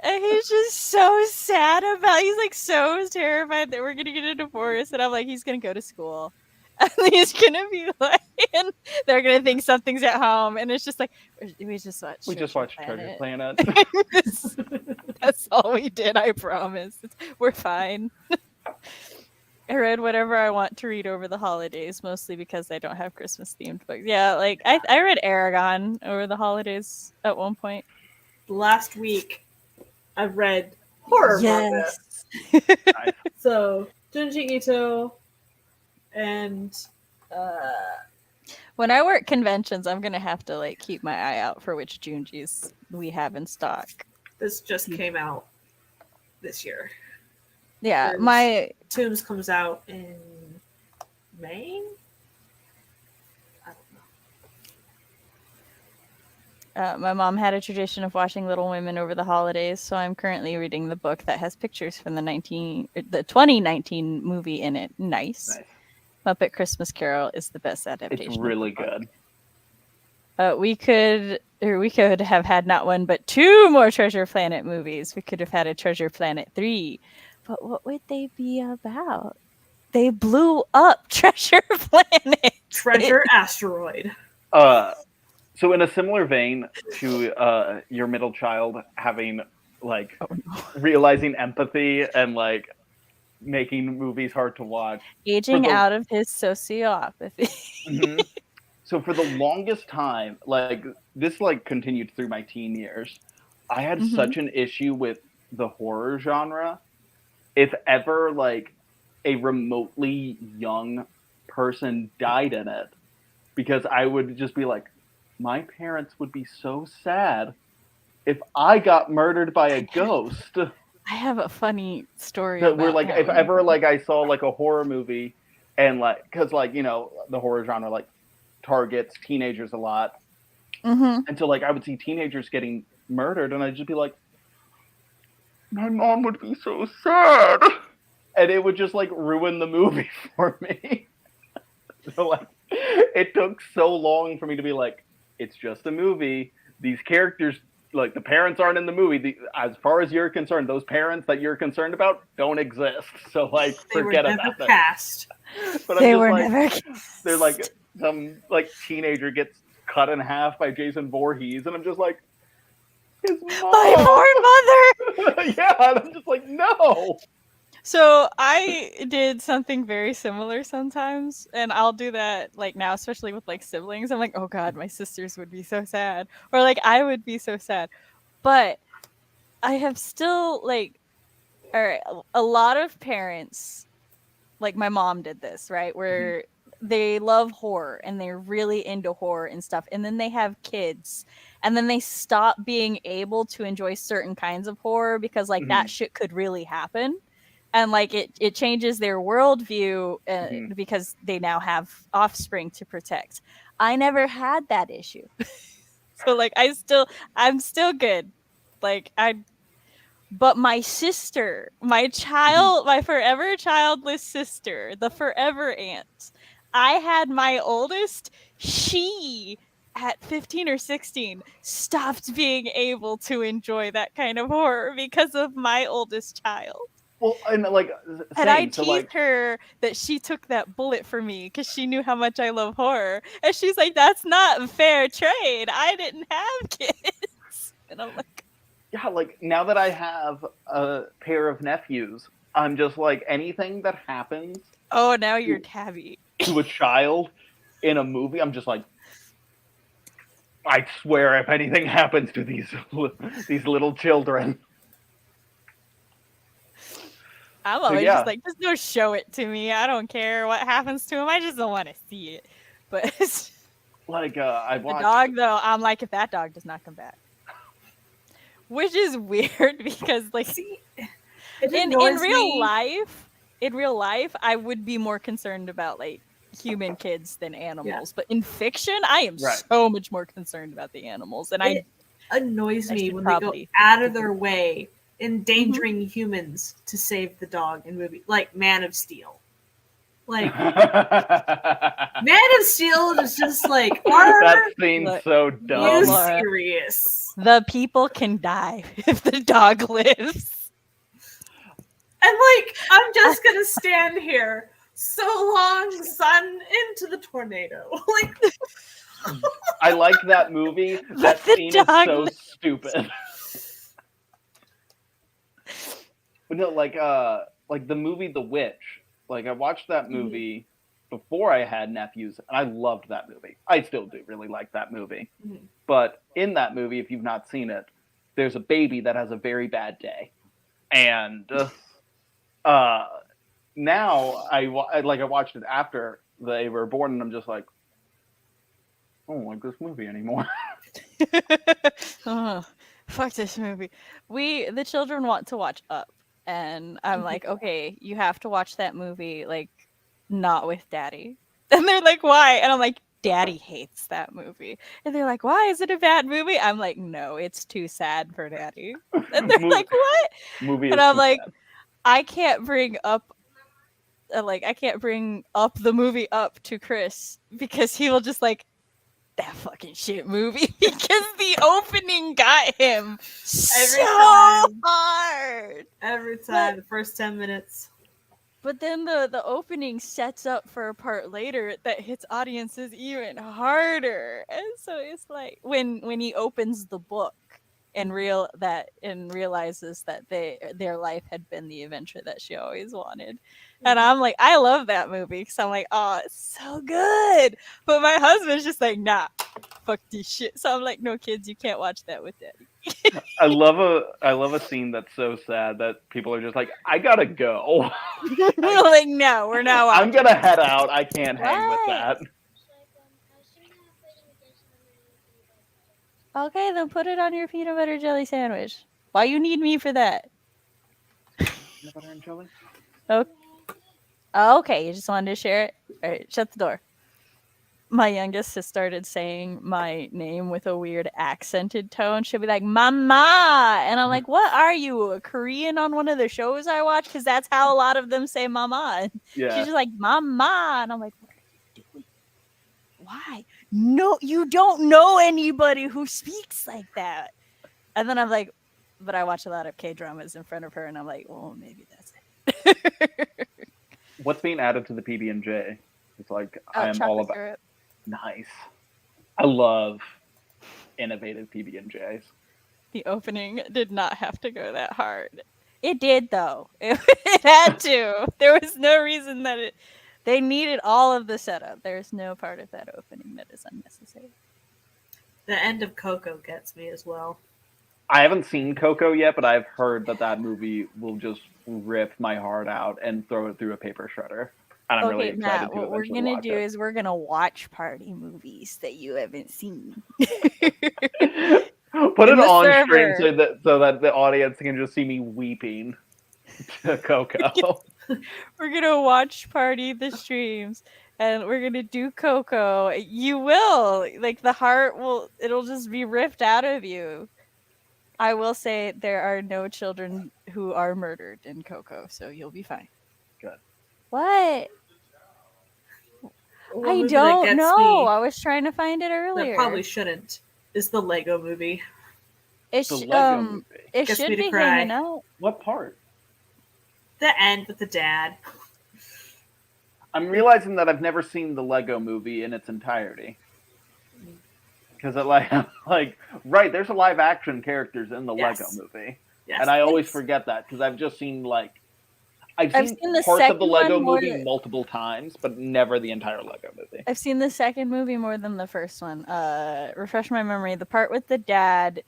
and he's just so sad he's like so terrified that we're gonna get a divorce, and I'm like, he's gonna go to school, and he's gonna be like, and they're gonna think something's at home, and it's just like we just watched Treasure Planet. That's all we did. I promise. We're fine. I read whatever I want to read over the holidays, mostly because I don't have Christmas themed books. Yeah, like I read Aragon over the holidays at one point. Last week, I've read horror manga. So Junji Ito and when I work conventions, I'm gonna have to like keep my eye out for which Junjis we have in stock. This just came out this year. Yeah, my Tombs comes out in May. I don't know. My mom had a tradition of watching Little Women over the holidays, so I'm currently reading the book that has pictures from the 2019 movie in it. Nice. Muppet Christmas Carol is the best adaptation. It's really good. We could have had not one but two more Treasure Planet movies. We could have had a Treasure Planet 3. But what would they be about? They blew up Treasure Planet. Treasure Asteroid. So in a similar vein to your middle child having like realizing empathy and like making movies hard to watch, aging out of his sociopathy. Mm-hmm. So for the longest time, like this like continued through my teen years, I had such an issue with the horror genre. If ever like a remotely young person died in it, because I would just be like, my parents would be so sad if I got murdered by a ghost. I have a funny story. That we're like, if ever like I saw like a horror movie, and like, because like you know the horror genre like targets teenagers a lot, and so like I would see teenagers getting murdered, and I'd just be like, my mom would be so sad, and it would just like ruin the movie for me. So like, it took so long for me to be like, it's just a movie. These characters, like the parents aren't in the movie. As far as you're concerned, those parents that you're concerned about don't exist. So like, forget about them. Cast. But they I'm just were like, never cast. They're like some like teenager gets cut in half by Jason Voorhees, and I'm just like, His My mom. poor mother. Yeah, and I'm just like, no. So I did something very similar sometimes, and I'll do that like now, especially with like siblings. I'm like, oh god, my sisters would be so sad, or like I would be so sad. But I have still like, all right, a lot of parents, like my mom did this, right, where they love horror and they're really into horror and stuff, and then they have kids, and then they stop being able to enjoy certain kinds of horror because like that shit could really happen. And like it changes their worldview because they now have offspring to protect. I never had that issue. So like I'm still good. Like but my sister, my forever childless sister, the forever aunt, I had my oldest, she at 15 or 16 stopped being able to enjoy that kind of horror because of my oldest child. Well, and like, And I same. So teased like, her that she took that bullet for me because she knew how much I love horror. And she's like, that's not a fair trade. I didn't have kids. And I'm like, yeah, like now that I have a pair of nephews, I'm just like, anything that happens oh, now you're tabby. to a child in a movie, I'm just like, I swear, if anything happens to these little children. I'm always just like, just don't show it to me. I don't care what happens to him. I just don't want to see it. But like, I watched the dog, though, I'm like, if that dog does not come back. Which is weird because, like, in real life, I would be more concerned about, like, human kids than animals. But in fiction, I am so much more concerned about the animals. And it annoys me when they go out of their way endangering humans to save the dog in movie like Man of Steel. Like Man of Steel is just like that scene's so dumb. You serious? The people can die if the dog lives. And like I'm just gonna stand here. So long, son, into the tornado. Like I like that movie. That scene is so stupid. But no, like the movie The Witch. Like I watched that movie before I had nephews, and I loved that movie. I still do really like that movie. But in that movie, if you've not seen it, there's a baby that has a very bad day, and now I watched it after they were born, and I'm just like, I don't like this movie anymore. Oh, fuck this movie. The children want to watch Up. And I'm like, okay, you have to watch that movie, like, not with Daddy. And they're like, why? And I'm like, Daddy hates that movie. And they're like, why? Is it a bad movie? I'm like, no, it's too sad for Daddy. And they're like, what? And I'm like, sad. I can't bring up the movie Up to Chris because he will just like, that fucking shit movie because the opening got him hard. Every time, the first 10 minutes. But then the opening sets up for a part later that hits audiences even harder. And so it's like when he opens the book and realizes that their life had been the adventure that she always wanted. And I'm like, I love that movie because I'm like, oh, it's so good. But my husband's just like, nah, fuck this shit. So I'm like, no, kids, you can't watch that with Daddy. I love a scene that's so sad that people are just like, I gotta go. We're like, no, we're not watching. I'm gonna head out. I can't hang with that. Okay, then put it on your peanut butter jelly sandwich. Why you need me for that? Peanut butter and jelly? Okay, you just wanted to share it? All right, shut the door. My youngest has started saying my name with a weird accented tone. She'll be like, Mama! And I'm like, what are you, a Korean on one of the shows I watch? Because that's how a lot of them say Mama. And she's just like, Mama! And I'm like, what are you doing? Why? No, you don't know anybody who speaks like that. And then I'm like, but I watch a lot of K-dramas in front of her, and I'm like, well, maybe that's it. What's being added to the PB&J? It's like, I am all about syrup. Nice. I love innovative PB&Js. The opening did not have to go that hard. It did though. It had to. There was no reason that they needed all of the setup. There's no part of that opening that is unnecessary. The end of Coco gets me as well. I haven't seen Coco yet, but I've heard that movie will just rip my heart out and throw it through a paper shredder. And I'm really excited Matt, to what we're eventually gonna watch do it. is we're gonna watch party movies that you haven't seen. Put In it the on stream server. so that the audience can just see me weeping to Coco. We're gonna watch party the streams and we're gonna do Coco. You will. Like the heart it'll just be ripped out of you. I will say there are no children who are murdered in Coco, so you'll be fine. Good. What? One I movie that don't gets know. me I was trying to find it that earlier. probably shouldn't is the Lego movie. It The Lego movie. it Gets should me to be cry. hanging out. What part? The end with the dad. I'm realizing that I've never seen the Lego movie in its entirety. Because right, there's a live action characters in the Yes. Lego movie. Yes. And I always forget that because I've just seen I've seen the parts of the second Lego one more movie multiple times, but never the entire Lego movie. I've seen the second movie more than the first one. Refresh my memory. The part with the dad,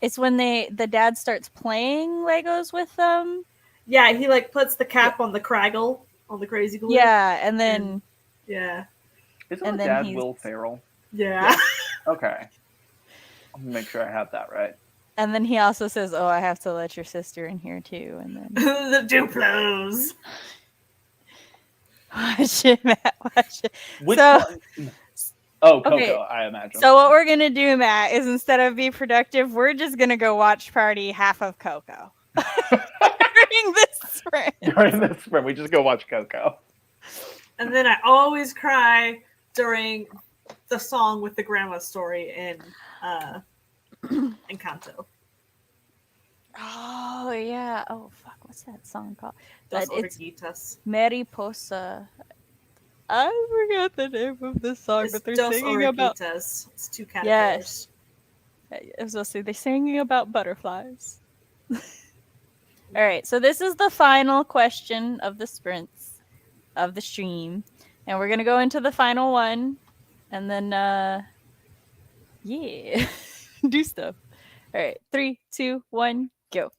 it's when the dad starts playing Legos with them. Yeah, he puts the cap on the Craggle, on the crazy glue. Yeah, and then yeah. Isn't and the then dad Will Ferrell? Yeah. Okay. I'm gonna make sure I have that right. And then he also says, "Oh, I have to let your sister in here too." And then The Duplos. watch it, Matt. Watch it. Which So- one? Oh, Coco, Okay, I imagine. So what we're gonna do, Matt, is instead of be productive, we're just gonna go watch party half of Coco during this sprint. During this sprint, we just go watch Coco. And then I always cry during the song with the grandma story in Encanto. Oh yeah. Oh fuck, what's that song called? Dos It's Oruguitas. Mariposa. I forgot the name of the song, It's but they're Dos singing about. Oruguitas. It's two caterpillars. I was gonna say they're singing about butterflies. All right, so this is the final question of the sprints of the stream, and we're gonna go into the final one, and then yeah, do stuff. All right, 3, 2, 1, go.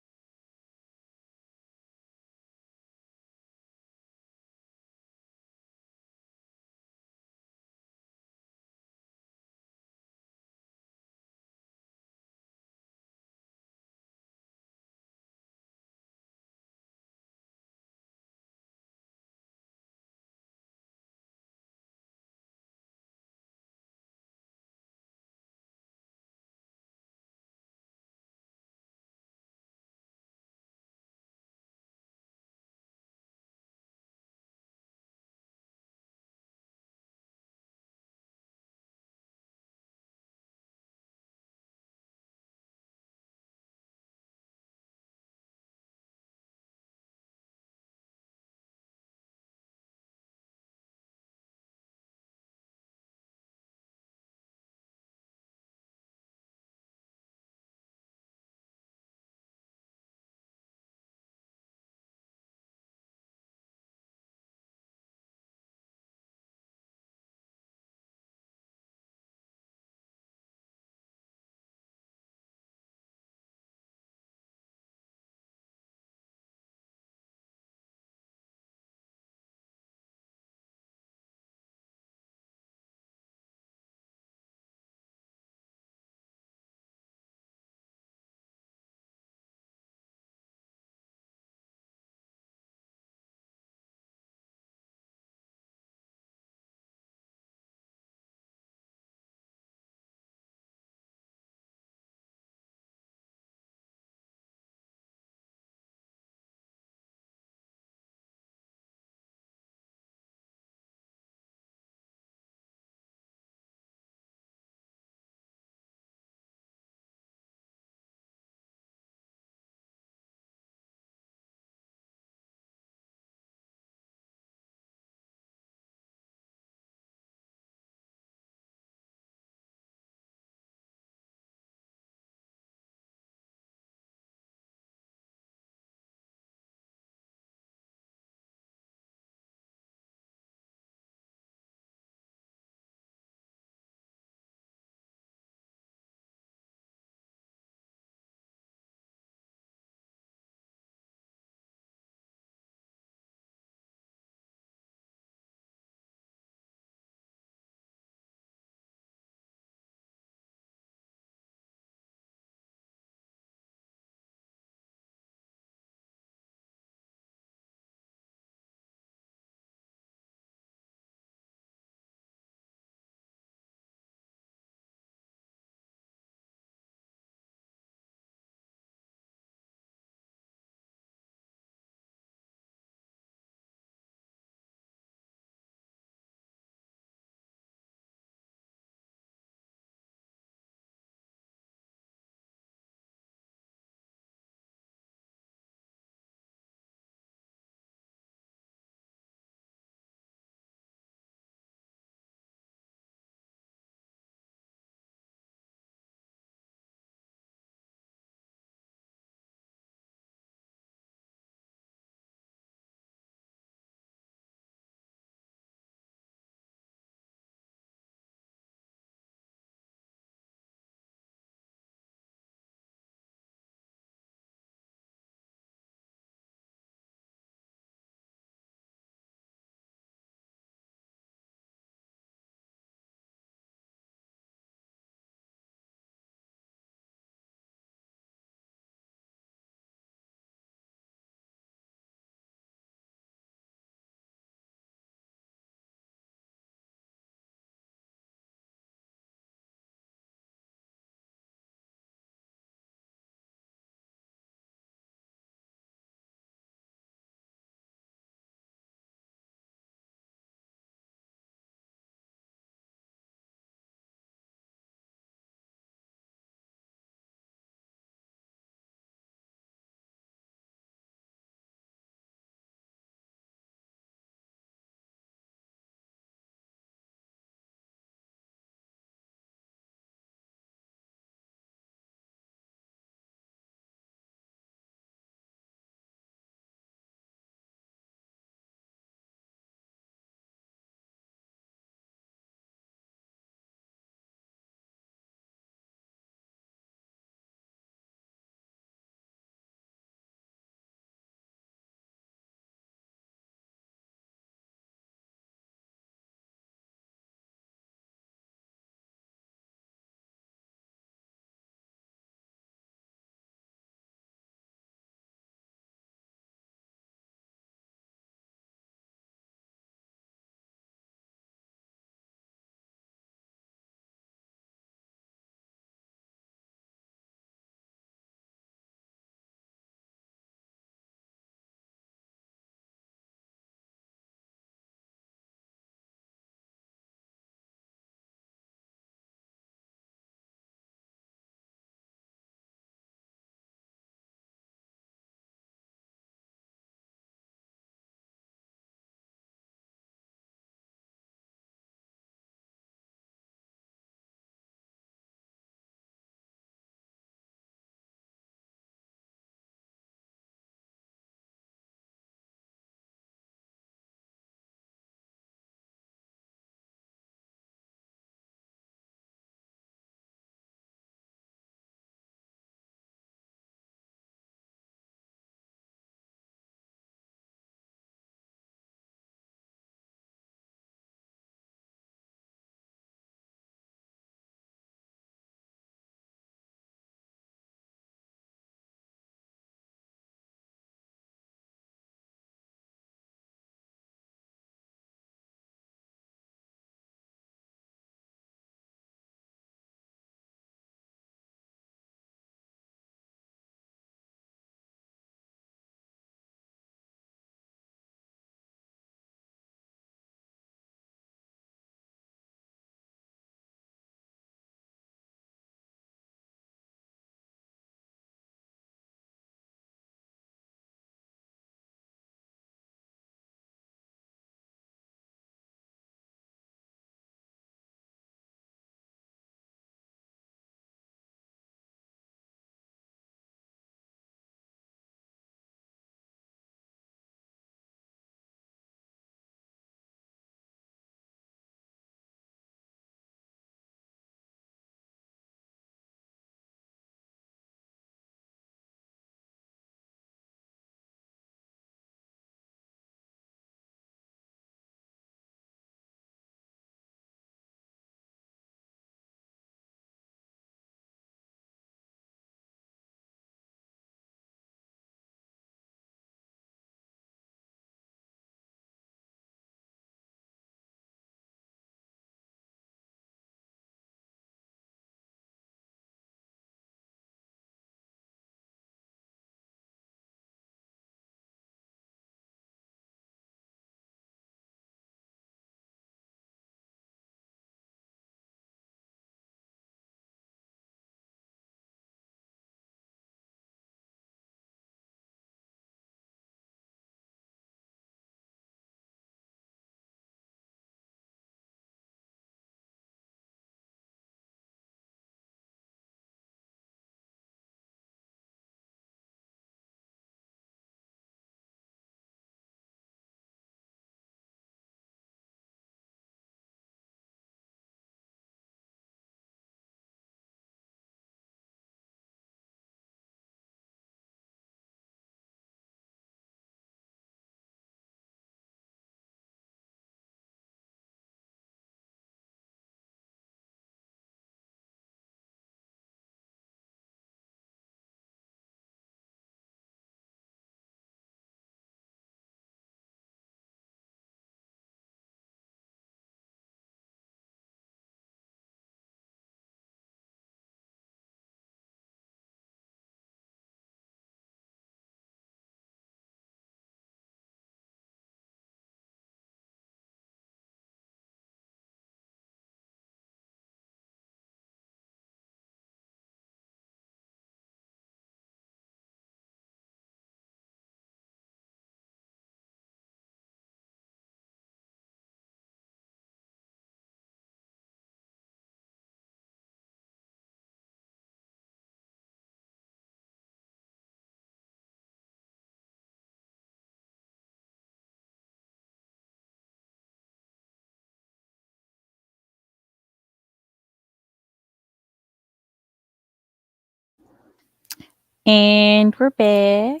And we're back.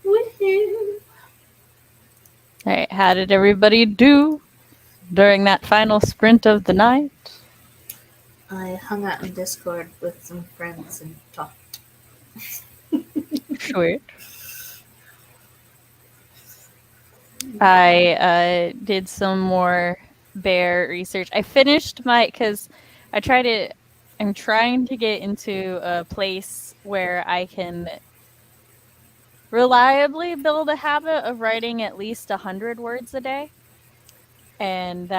Woohoo! All right, how did everybody do during that final sprint of the night? I hung out in Discord with some friends and talked. Sweet. I did some more bear research. I finished because I'm trying to get into a place where I can reliably build a habit of writing at least 100 words a day. And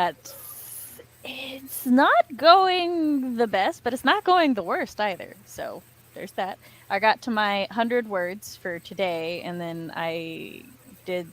it's not going the best, but it's not going the worst either. So there's that. I got to my 100 words for today, and then I did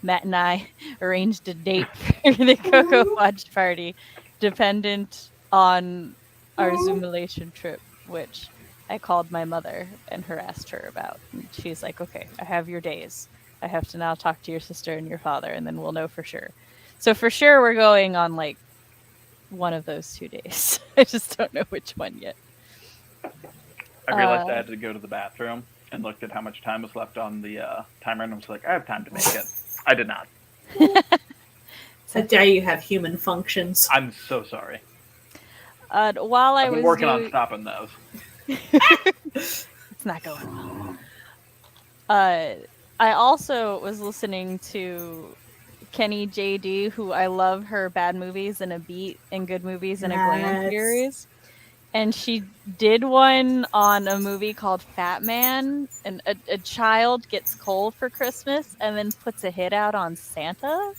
Matt and I arranged a date for the Cocoa Watch party, dependent on our Zoomulation trip, which I called my mother and harassed her about. And she's like, okay, I have your days. I have to now talk to your sister and your father, and then we'll know for sure. So for sure, we're going on like one of those 2 days. I just don't know which one yet. I realized I had to go to the bathroom and looked at how much time was left on the timer, and I was like, I have time to make it. I did not. I dare you have human functions. I'm so sorry. While I've been working on stopping those. It's not going well. I also was listening to Kenny JD, who I love her bad movies and a beat and good movies and a glam series. And she did one on a movie called Fat Man, and a child gets coal for Christmas and then puts a hit out on Santa.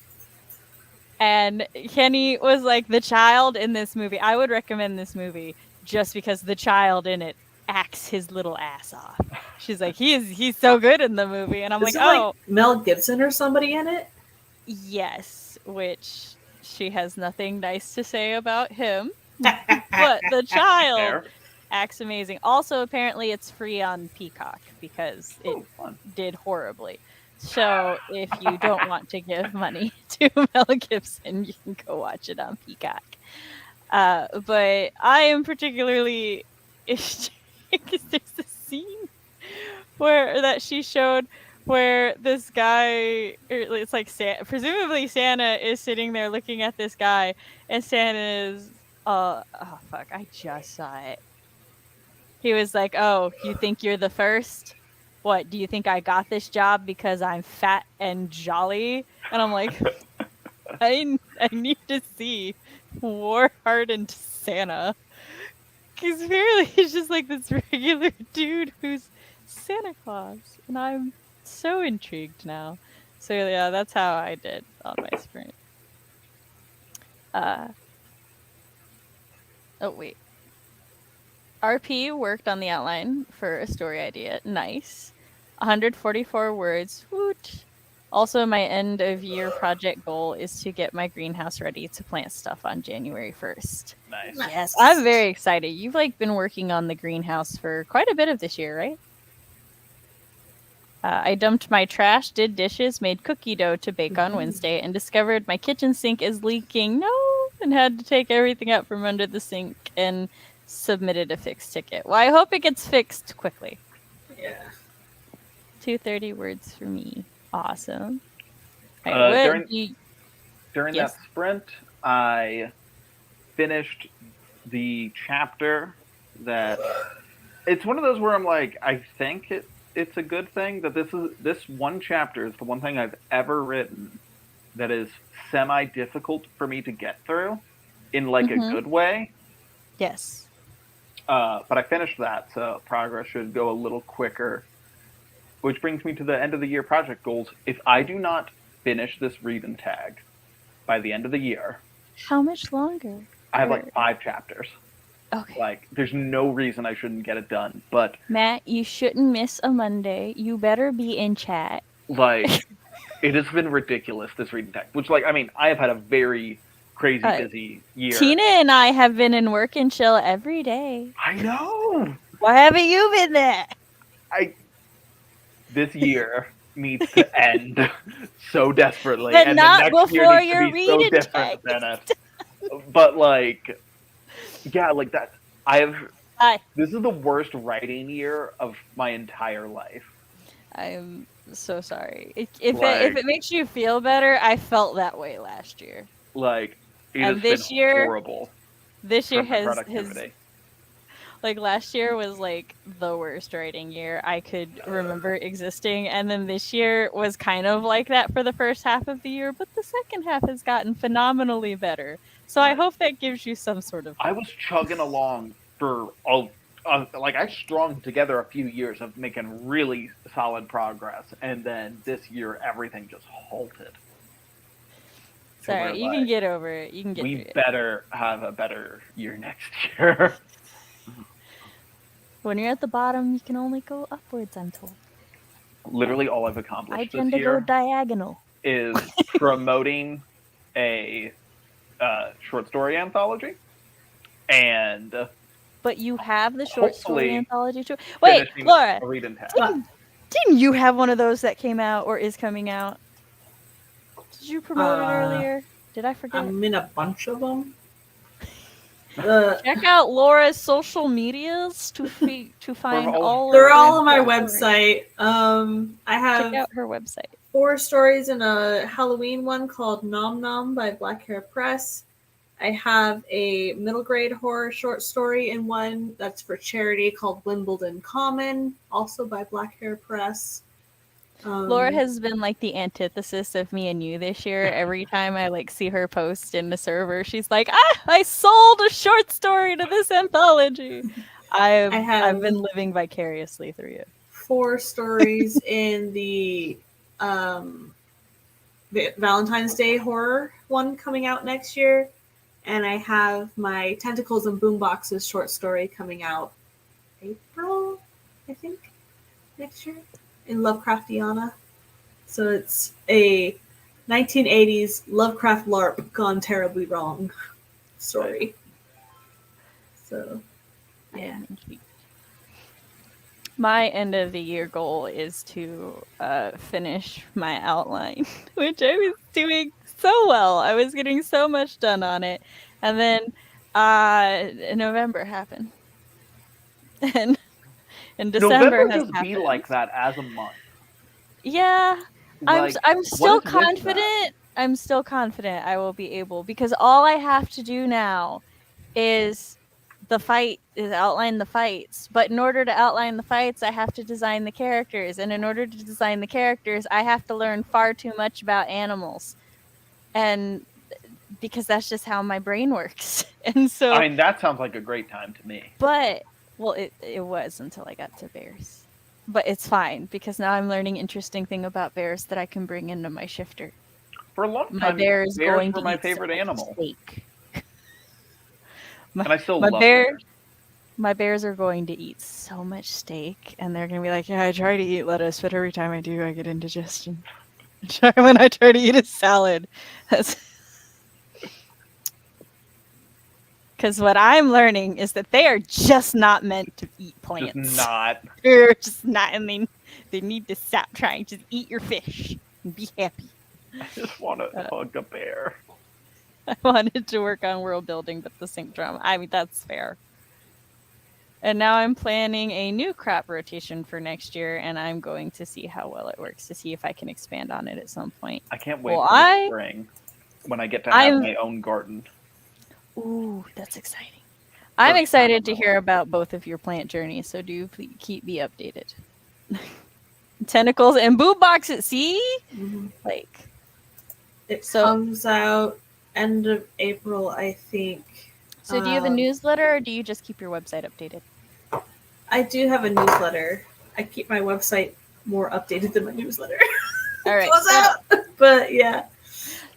And Kenny was like, the child in this movie, I would recommend this movie just because the child in it acts his little ass off. She's like, he's so good in the movie. And I'm Is like, it oh. like Mel Gibson or somebody in it? Yes, which she has nothing nice to say about him. But the child acts amazing. Also, apparently it's free on Peacock because it did horribly. So if you don't want to give money to Mel Gibson, you can go watch it on Peacock. But I am particularly interested because there's a scene that she showed where this guy, it's like presumably Santa is sitting there looking at this guy, and Santa is, oh fuck, I just saw it. He was like, oh, you think you're the first? What, do you think I got this job because I'm fat and jolly? And I'm like, I need to see war-hardened Santa. Because apparently he's just like this regular dude who's Santa Claus. And I'm so intrigued now. So yeah, that's how I did on my sprint. Oh wait. RP worked on the outline for a story idea. Nice. 144 words. Woot. Also, my end of year project goal is to get my greenhouse ready to plant stuff on January 1st. Nice. Yes, I'm very excited. You've been working on the greenhouse for quite a bit of this year, right? I dumped my trash, did dishes, made cookie dough to bake on Wednesday, and discovered my kitchen sink is leaking. No! And had to take everything out from under the sink and submitted a fixed ticket. Well, I hope it gets fixed quickly. Yeah. 230 words for me. Awesome. During Yes. that sprint, I finished the chapter that it's one of those where I'm like, I think it's a good thing that this one chapter is the one thing I've ever written that is semi-difficult for me to get through in a good way. Yes. But I finished that, so progress should go a little quicker. Which brings me to the end of the year project goals. If I do not finish this read and tag by the end of the year... How much longer? I have 5 chapters. Okay. There's no reason I shouldn't get it done, but... Matt, you shouldn't miss a Monday. You better be in chat. It has been ridiculous, this read and tag. Which, I have had a very crazy busy year. Tina and I have been in work and chill every day. I know! Why haven't you been there? This year needs to end so desperately. But and not the next before year your needs to be so different than it. But, that... I Hi. This is the worst writing year of my entire life. I'm so sorry. If it makes you feel better, I felt that way last year. Like, And this year horrible. This year for my has productivity. like last year was like the worst writing year I could remember existing, and then this year was kind of like that for the first half of the year, but the second half has gotten phenomenally better. So I hope that gives you some sort of hope. I was chugging along for like I strung together a few years of making really solid progress, and then this year everything just halted. Sorry, you can get over it. You can get we through it. better have a better year next year. When you're at the bottom, you can only go upwards, I'm told. Literally all I've accomplished I tend to go diagonal. Is promoting a short story anthology, and but you have the short story anthology too. Wait, Laura, didn't you have one of those that came out or is coming out? Did you promote it earlier? Did I forget? I'm in a bunch of them. Check out Laura's social medias to find all. They're all on my website. I have check out her website. 4 stories in a Halloween one called Nom Nom by Black Hair Press. I have a middle grade horror short story in one that's for charity called Wimbledon Common, also by Black Hair Press. Laura has been like the antithesis of me and you this year. Every time I like see her post in the server, she's like, I sold a short story to this anthology. I've been living vicariously through you. 4 stories in the Valentine's Day horror one coming out next year. And I have my Tentacles and Boomboxes short story coming out April, I think, next year in Lovecraftiana. So it's a 1980s Lovecraft LARP gone terribly wrong story. So, yeah. My end of the year goal is to finish my outline, which I was doing so well. I was getting so much done on it. And then November happened. And December has happened. Be like that as a month. Yeah. Like, I'm still confident. I'm still confident I will be able, because all I have to do now is outline the fights. But in order to outline the fights, I have to design the characters. And in order to design the characters, I have to learn far too much about animals. And because that's just how my brain works. And so I mean, that sounds like a great time to me. But it was until I got to bears. But it's fine, because now I'm learning interesting thing about bears that I can bring into my shifter. For a long time, my bears going were to my eat favorite so animal. Steak. And I still love bears. My bears are going to eat so much steak, and they're going to be like, yeah, I try to eat lettuce, but every time I do, I get indigestion. When I try to eat a salad, because what I'm learning is that they are just not meant to eat plants. Just not. They're just not. I mean, they need to stop trying. Just eat your fish and be happy. I just want to hug a bear. I wanted to work on world building, but the sync drum. I mean, that's fair. And now I'm planning a new crop rotation for next year, and I'm going to see how well it works to see if I can expand on it at some point. I can't wait for the spring when I get to have my own garden. Ooh, that's exciting. I'm excited to hear about both of your plant journeys, so do please keep me updated. Tentacles and boom boxes, see? Mm-hmm. Like, it comes out end of April, I think. So do you have a newsletter, or do you just keep your website updated? I do have a newsletter. I keep my website more updated than my newsletter. All right. But yeah.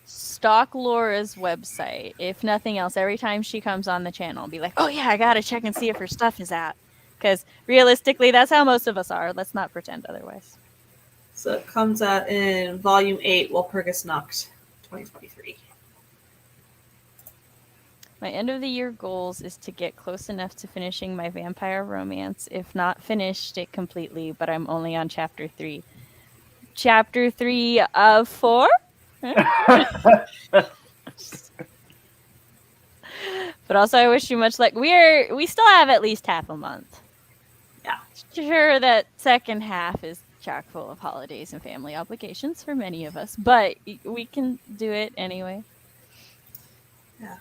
Stalk Laura's website. If nothing else, every time she comes on the channel, be like, oh yeah, I gotta check and see if her stuff is out. Because realistically, that's how most of us are. Let's not pretend otherwise. So it comes out in Volume 8, Walpurgis Nacht, 2023. My end of the year goals is to get close enough to finishing my vampire romance. If not finished it completely, but I'm only on chapter 3. Chapter 3 of 4? But also, I wish you much luck. We still have at least half a month. Yeah. Sure, that second half is chock full of holidays and family obligations for many of us, but we can do it anyway. Yeah.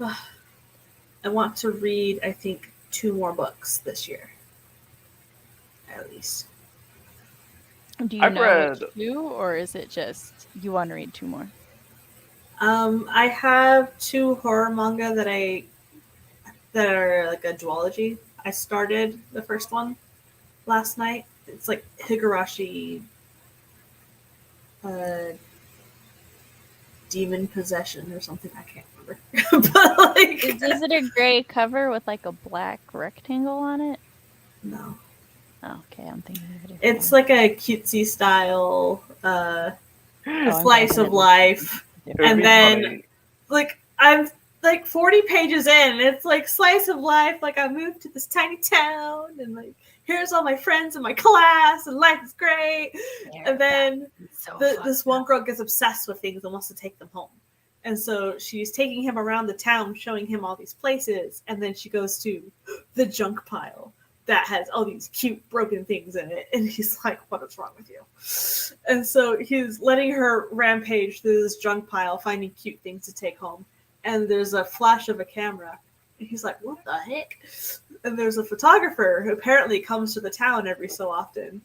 I want to read, I think, 2 more books this year. At least. Do you I've know read- which 2, or is it just you want to read 2 more? I have 2 horror manga that are like a duology. I started the first one last night. It's like Higurashi Demon Possession or something. I can't remember. But like, Is it a gray cover with like a black rectangle on it? no. Oh, okay, I'm thinking of a different It's one. like a cutesy style Oh, I'm slice thinking of life. It would And be then funny. like I'm like 40 pages in and it's like slice of life, like I moved to this tiny town and like here's all my friends in my class and life is great. And then this one girl gets obsessed with things and wants to take them home, and so she's taking him around the town showing him all these places, and then she goes to the junk pile that has all these cute broken things in it, and he's like, what is wrong with you? And so he's letting her rampage through this junk pile, finding cute things to take home, and there's a flash of a camera, and he's like, what the heck? And there's a photographer who apparently comes to the town every so often.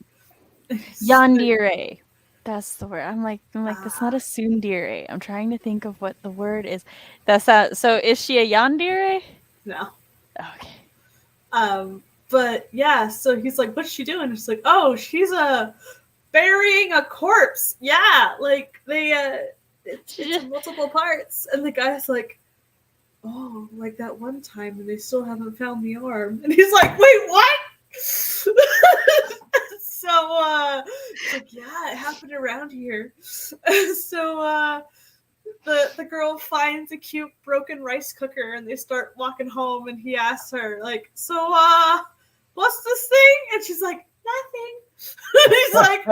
Yandere. That's the word. I'm like, that's not a tsundere. I'm trying to think of what the word is. That's not. So is she a yandere? No. Okay. But yeah, so he's like, what's she doing? It's like, oh, she's burying a corpse. Yeah, like they it's in multiple parts. And the guy's like, oh, like that one time and they still haven't found the arm. And he's like, wait, what? So like, yeah, it happened around here. So the girl finds a cute broken rice cooker and they start walking home and he asks her, like, so what's this thing? And she's like, nothing. He's like,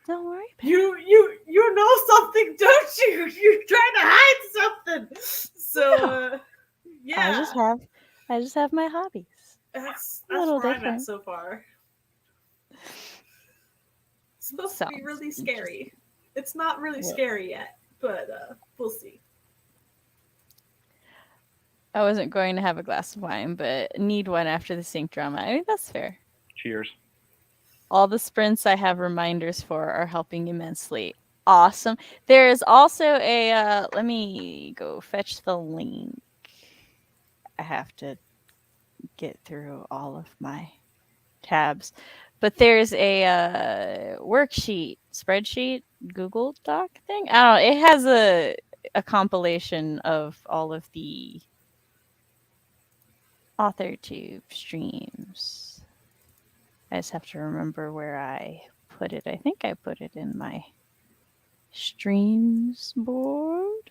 don't worry. You know something, don't you? You're trying to hide something. So yeah. I just have my hobbies. That's a little where different. I'm at so far. It's supposed to be really scary. It's not really scary yet, but we'll see. I wasn't going to have a glass of wine, but need one after the sync drama. I mean, that's fair. Cheers. All the sprints I have reminders for are helping immensely. Awesome. There is also a, let me go fetch the link. I have to get through all of my tabs. But there's a worksheet, spreadsheet, Google Doc thing. I don't know. It has a compilation of all of the AuthorTube streams. I just have to remember where I put it. I think I put it in my streams board.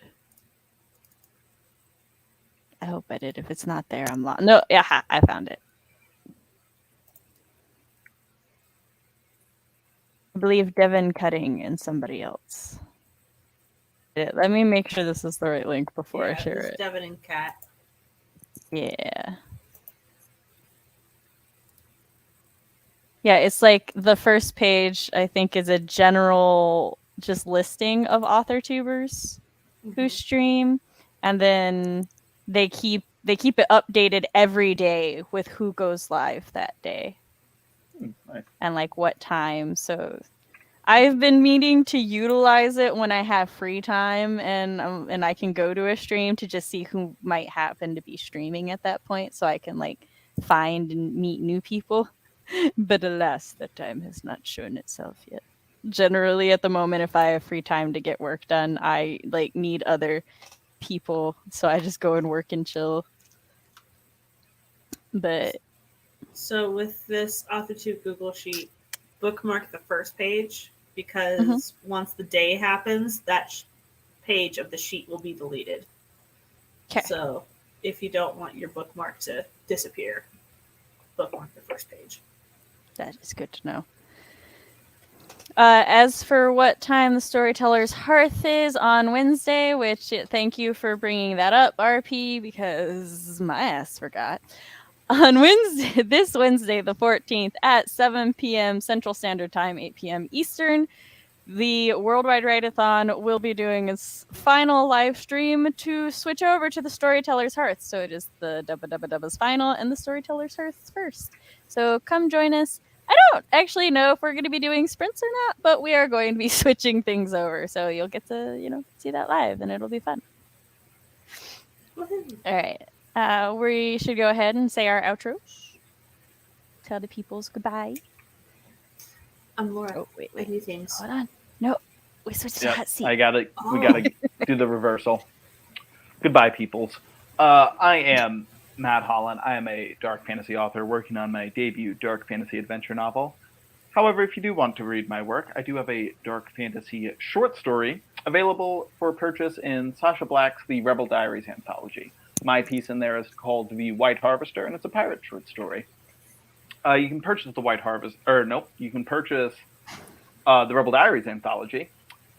I hope I did. If it's not there, I'm lost. No, yeah, I found it. I believe Devin Cutting and somebody else. Let me make sure this is the right link before I share it. Devin and Kat. Yeah. Yeah, it's like the first page, I think, is a general just listing of author tubers who stream, and then they keep it updated every day with who goes live that day. Nice. And like what time. So I've been meaning to utilize it when I have free time and I can go to a stream to just see who might happen to be streaming at that point, so I can like find and meet new people. But alas, that time has not shown itself yet. Generally, at the moment, if I have free time to get work done, I like need other people, so I just go and work and chill. But so with this AuthorTube Google Sheet, bookmark the first page, because once the day happens, that page of the sheet will be deleted. Okay. So if you don't want your bookmark to disappear, bookmark the first page. That is good to know. As for what time the Storyteller's Hearth is on Wednesday, which thank you for bringing that up, RP, because my ass forgot. On Wednesday, this Wednesday, the 14th, at 7 p.m. Central Standard Time, 8 p.m. Eastern, the Worldwide Writeathon will be doing its final live stream to switch over to the Storyteller's Hearth. So it is the Dubba Dubba Dubba's final and the Storyteller's Hearth first. So come join us. I don't actually know if we're going to be doing sprints or not, but we are going to be switching things over. So you'll get to, see that live, and it'll be fun. Woohoo. All right. We should go ahead and say our outro. Tell the peoples goodbye. I'm Laura. Oh, wait. I do things. Hold on. No, we switched to hot seat. We gotta do the reversal. Goodbye, peoples. I am Matt Hollon. I am a dark fantasy author working on my debut dark fantasy adventure novel. However, if you do want to read my work, I do have a dark fantasy short story available for purchase in Sasha Black's The Rebel Diaries anthology. My piece in there is called The White Harvester, and it's a pirate short story. You can purchase you can purchase the Rebel Diaries anthology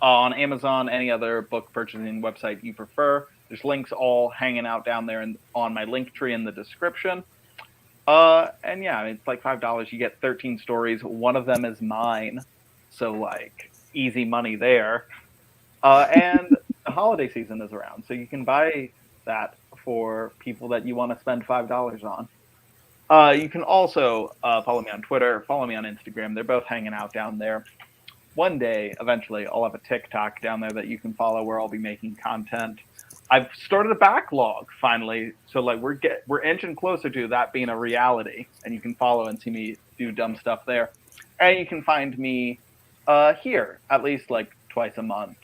on Amazon, any other book purchasing website you prefer. There's links all hanging out down there on my link tree in the description. And yeah, it's like $5. You get 13 stories. One of them is mine, so like easy money there. And the holiday season is around, so you can buy that for people that you want to spend $5 on. You can also follow me on Twitter, follow me on Instagram. They're both hanging out down there. One day, eventually, I'll have a TikTok down there that you can follow where I'll be making content. I've started a backlog finally, so like we're inching closer to that being a reality, and you can follow and see me do dumb stuff there. And you can find me here at least like twice a month,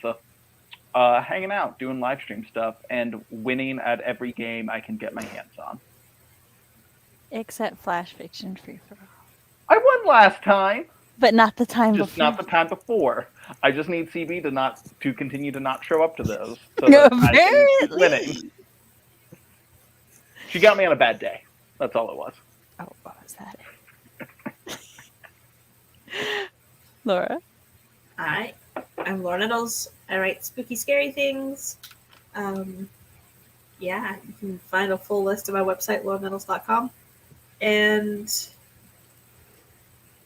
hanging out, doing live stream stuff, and winning at every game I can get my hands on. Except Flash Fiction Free For All. I won last time. But not the time Just before. not the time before. I just need CB to continue to not show up to those. So that I can keep winning. She got me on a bad day. That's all it was. Oh, what was that? Laura? Hi, I'm Laura Nettles. I write spooky, scary things. Yeah, you can find a full list at my website, lauranettles.com. And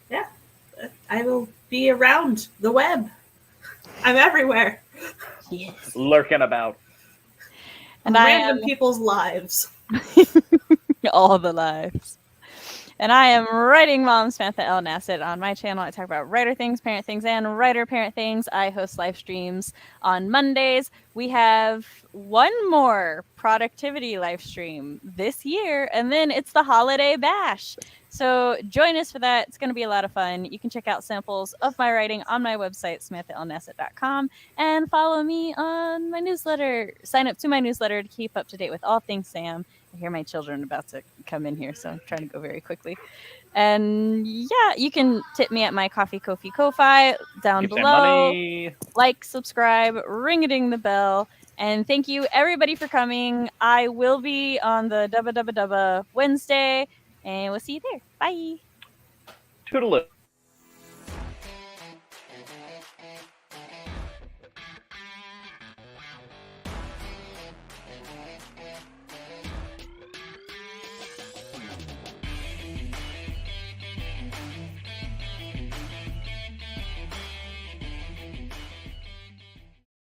yeah, I will be around the web. I'm everywhere. Yes. Lurking about. And Random people's lives. all the lives. And I am writing mom Samantha L. Nasset. On my channel, I talk about writer things, parent things, and writer parent things. I host live streams on Mondays. We have one more productivity live stream this year, and then it's the holiday bash. So join us for that. It's going to be a lot of fun. You can check out samples of my writing on my website, samanthallnasset.com, and follow me on my newsletter. Sign up to my newsletter to keep up to date with all things Sam. I hear my children about to come in here, so I'm trying to go very quickly. And yeah, you can tip me at my Ko-fi down below. Like, subscribe, ring-a-ding the bell. And thank you, everybody, for coming. I will be on the Dubba Dubba Dubba Wednesday, and we'll see you there. Bye. Toodaloo.